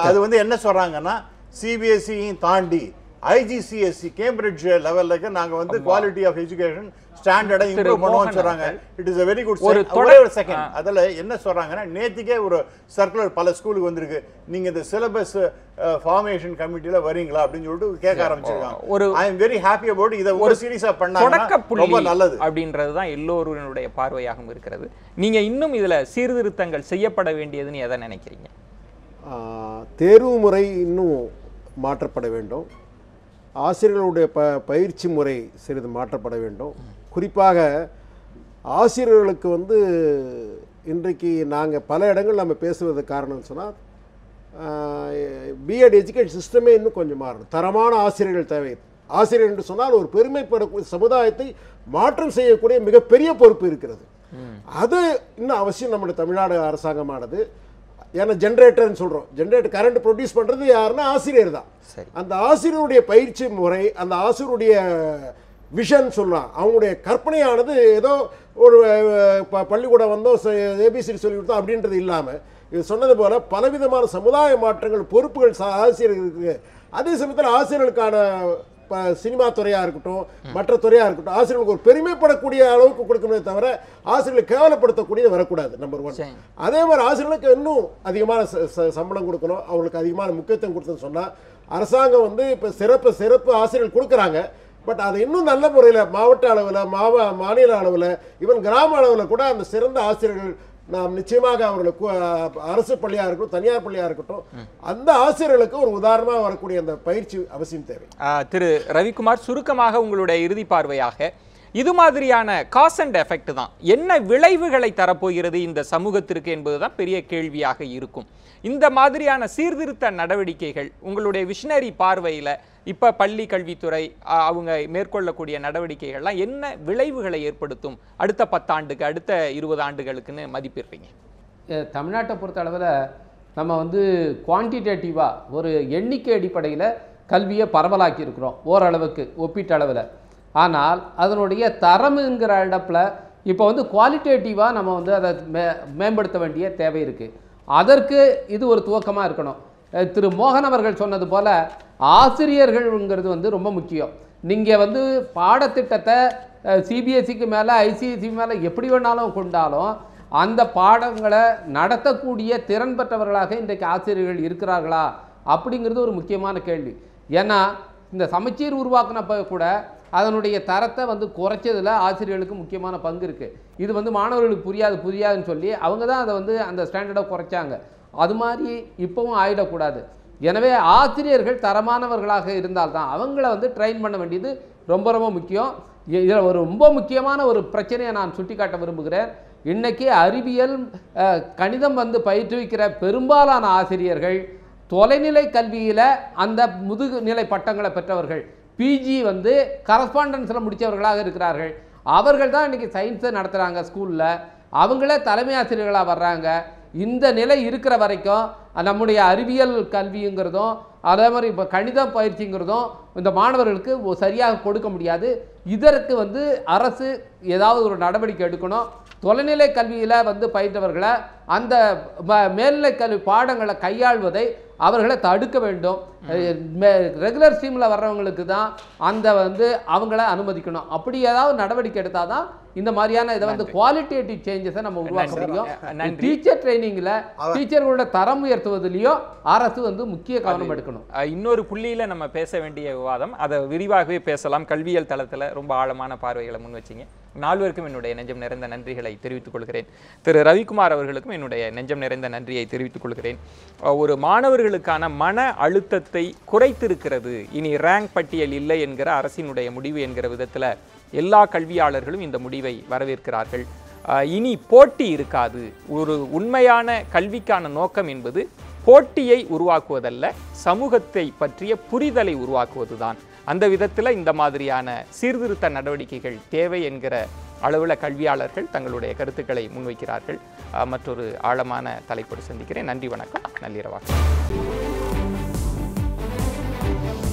அது வந்து என்ன சொல்றாங்கன்னா சிபிஎஸ்சியும் தாண்டி ஐஜிசிஎஸ்சி கேம்பிரிட்ஜ் லெவலுக்கு நாங்கள் வந்து குவாலிட்டி ஆஃப் எஜுகேஷன் ஸ்டாண்டர்டை இம்ப்ரூவ் பண்ணுவோம்னு சொல்றாங்க. It is a very good ஒரே ஒரு செகண்ட். அதில் என்ன சொல்றாங்கன்னா நேற்றுக்கே ஒரு சர்க்குலர் பல ஸ்கூலுக்கு வந்திருக்கு, நீங்க இந்த சிலபஸ் ஃபார்மேஷன் கமிட்டியில வரீங்களா அப்படின்னு சொல்லிட்டு கேட்க ஆரம்பிச்சிருக்காங்க. I am very happy about இதை ஒரு சீரியஸா பண்ணாங்க, ரொம்ப நல்லது அப்படின்றது தான் எல்லோருடைய பார்வையாகவும் இருக்கிறது. நீங்க இன்னும் இதுல சீர்திருத்தங்கள் செய்யப்பட வேண்டியதுன்னு எதை நினைக்கிறீங்க? தேர்வு முறை இன்னும் மாற்றப்பட வேண்டும். ஆசிரியர்களுடைய பயிற்சி முறை சிறிது மாற்றப்பட வேண்டும். குறிப்பாக ஆசிரியர்களுக்கு வந்து இன்றைக்கு நாங்கள் பல இடங்கள் நம்ம பேசுவது காரணம்னு சொன்னால் பிஎட் எஜுகேஷன் சிஸ்டமே இன்னும் கொஞ்சம் மாறணும். தரமான ஆசிரியர்கள் தேவை. ஆசிரியர் என்று சொன்னால் ஒரு பெருமைப்படக்கூடிய சமுதாயத்தை மாற்றம் செய்யக்கூடிய மிகப்பெரிய பொறுப்பு இருக்கிறது. அது இன்னும் அவசியம் நம்முடைய தமிழ்நாடு அரசாங்கமானது. ஏன்னா ஜென்ரேட்டர்னு சொல்கிறோம், ஜென்ரேட்டர் கரண்ட் ப்ரொடியூஸ் பண்ணுறது யாருன்னா ஆசிரியர் தான். அந்த ஆசிரியருடைய பயிற்சி முறை, அந்த ஆசிரியருடைய விஷன் சொல்லலாம், அவங்களுடைய கற்பனையானது ஏதோ ஒரு பள்ளிக்கூடம் வந்தோம் ஏபிசிடி சொல்லி கொடுத்தோம் அப்படின்றது இல்லாமல் இது சொன்னது போல் பலவிதமான சமுதாய மாற்றங்கள் பொறுப்புகள் ஆசிரியர்களுக்கு. அதே சமயத்தில் ஆசிரியர்களுக்கான சினிமா துறையாக இருக்கட்டும் மற்ற துறையாக இருக்கட்டும் ஆசிரியர்களுக்கு ஒரு பெருமைப்படக்கூடிய அளவுக்கு கொடுக்கணுமே தவிர ஆசிரியர்களை கேவலப்படுத்தக்கூடியது வரக்கூடாது. நம்பர் 1. அதே மாதிரி ஆசிரியர்களுக்கு இன்னும் அதிகமான சம்பளம் கொடுக்கணும், அவங்களுக்கு அதிகமான முக்கியத்துவம் கொடுத்தோன்னு சொன்னால் அரசாங்கம் வந்து இப்போ சிறப்பு ஆசிரியர்கள் கொடுக்குறாங்க. பட் அதை இன்னும் நல்ல முறையில் மாவட்ட அளவில் மாநில அளவில் ஈவன் கிராம அளவில் கூட அந்த சிறந்த ஆசிரியர்கள் நாம் நிச்சயமாக அவர்களுக்கு அரசு பள்ளியாக இருக்கட்டும் தனியார் பள்ளியாக இருக்கட்டும் அந்த ஆசிரியர்களுக்கு ஒரு உதாரணமாக வரக்கூடிய அந்த பயிற்சி அவசியம் தேவை. திரு ரவிக்குமார், சுருக்கமாக உங்களுடைய இறுதி பார்வையாக இது மாதிரியான காஸ் அண்ட் எஃபெக்ட் தான் என்ன விளைவுகளை தரப்போகிறது இந்த சமூகத்திற்கு என்பதுதான் பெரிய கேள்வியாக இருக்கும். இந்த மாதிரியான சீர்திருத்த நடவடிக்கைகள் உங்களுடைய விஷனரி பார்வையில் இப்போ பள்ளி கல்வித்துறை அவங்க மேற்கொள்ளக்கூடிய நடவடிக்கைகள்லாம் என்ன விளைவுகளை ஏற்படுத்தும் அடுத்த 10 ஆண்டுக்கு அடுத்த 20 ஆண்டுகளுக்குன்னு மதிப்பிடுறீங்க? தமிழ்நாட்டை பொறுத்த அளவில் நம்ம வந்து குவான்டிடேட்டிவாக ஒரு எண்ணிக்கை அடிப்படையில் கல்வியை பரவலாக்கி இருக்கிறோம் ஓரளவுக்கு ஒப்பீட்டளவில். ஆனால் அதனுடைய தரம்ங்கிற இடத்துல இப்போ வந்து குவாலிட்டேட்டிவாக நம்ம வந்து அதை மேம்படுத்த வேண்டிய தேவை இருக்குது. அதற்கு இது ஒரு துவக்கமாக இருக்கணும். திரு மோகன் அவர்கள் சொன்னது போல் ஆசிரியர்கள்ங்கிறது வந்து ரொம்ப முக்கியம். நீங்கள் வந்து பாடத்திட்டத்தை சிபிஎஸ்சிக்கு மேலே ஐசிஎஸ்சி மேலே எப்படி வேணாலும் கொண்டாலும் அந்த பாடங்களை நடத்தக்கூடிய திறன் பெற்றவர்களாக இன்றைக்கு ஆசிரியர்கள் இருக்கிறார்களா அப்படிங்கிறது ஒரு முக்கியமான கேள்வி. ஏன்னா இந்த சமச்சீர் உருவாக்கினப்போ கூட அதனுடைய தரத்தை வந்து குறைச்சதில் ஆசிரியர்களுக்கு முக்கியமான பங்கு இருக்குது. இது வந்து மாணவர்களுக்கு புரியாதுன்னு சொல்லி அவங்க தான் அதை வந்து அந்த ஸ்டாண்டர்டை குறைச்சாங்க. அது மாதிரி இப்போவும் ஆகிடக்கூடாது. எனவே ஆசிரியர்கள் தரமானவர்களாக இருந்தால்தான் அவங்கள வந்து ட்ரெயின் பண்ண வேண்டியது ரொம்ப ரொம்ப முக்கியம். இதில் ஒரு ரொம்ப முக்கியமான ஒரு பிரச்சனையை நான் சுட்டிக்காட்ட விரும்புகிறேன். இன்றைக்கி அறிவியல் கணிதம் வந்து பயிற்றுவிக்கிற பெரும்பாலான ஆசிரியர்கள் தொலைநிலை கல்வியில் அந்த முதுகுநிலை பட்டங்களை பெற்றவர்கள், பிஜி வந்து கரஸ்பாண்டன்ஸில் முடித்தவர்களாக இருக்கிறார்கள். அவர்கள் தான் இன்றைக்கி சயின்ஸை நடத்துகிறாங்க ஸ்கூலில், அவங்களே தலைமை ஆசிரியர்களாக வர்றாங்க. இந்த நிலை இருக்கிற வரைக்கும் நம்முடைய அறிவியல் கல்விங்கிறதும் அதே மாதிரி இப்போ கணிதம் பயிற்சிங்கிறதும் இந்த மாணவர்களுக்கு சரியாக கொடுக்க முடியாது. இதற்கு வந்து அரசு ஏதாவது ஒரு நடவடிக்கை எடுக்கணும். தொலைநிலை கல்வியில் வந்து பயின்றவர்களை அந்த மேல்நிலை கல்வி பாடங்களை கையாள்வதை அவர்களை தடுக்க வேண்டும். ரெகுலர் ஸ்ட்ரீமில் வர்றவங்களுக்கு தான் அந்த வந்து அவங்கள அனுமதிக்கணும். அப்படி ஏதாவது நடவடிக்கை எடுத்தால் தான் இந்த மாதிரியான இதை வந்து குவாலிட்டேட்டிவ் சேஞ்சஸை நம்ம உருவாக்க முடியும். டீச்சர் ட்ரைனிங்கில் டீச்சர்களோட தரம் உயர்த்துவதிலையும் அரசு வந்து முக்கிய கவனம் எடுக்கணும். இன்னொரு புள்ளியில் நம்ம பேச வேண்டிய விவாதம், அதை விரிவாகவே பேசலாம். கல்வியல் தளத்தில் ரொம்ப ஆழமான பார்வைகளை முன் வச்சிங்க. நால்வருக்கும் என்னுடைய நெஞ்சம் நிறைந்த நன்றிகளை தெரிவித்துக் கொள்கிறேன். திரு ரவிக்குமார் அவர்களுக்கும் என்னுடைய நெஞ்சம் நிறைந்த நன்றியை தெரிவித்துக் கொள்கிறேன். ஒரு மாணவர்களுக்கான மன அழுத்தத்தை குறைத்திருக்கிறது இனி ரேங்க் பட்டியல் இல்லை என்கிற அரசினுடைய முடிவு என்கிற விதத்தில் எல்லா கல்வியாளர்களும் இந்த முடிவை வரவேற்கிறார்கள். இனி போட்டி இருக்காது. ஒரு உண்மையான கல்விக்கான நோக்கம் என்பது போட்டியை உருவாக்குவதல்ல, சமூகத்தை பற்றிய புரிதலை உருவாக்குவதுதான். அந்த விதத்தில் இந்த மாதிரியான சீர்திருத்த நடவடிக்கைகள் தேவை என்கிற அளவில் கல்வியாளர்கள் தங்களுடைய கருத்துக்களை முன்வைக்கிறார்கள். மற்றொரு ஆழமான தலைப்போடு சந்திக்கிறேன். நன்றி, வணக்கம், நள்ளிரவாக. நன்றி.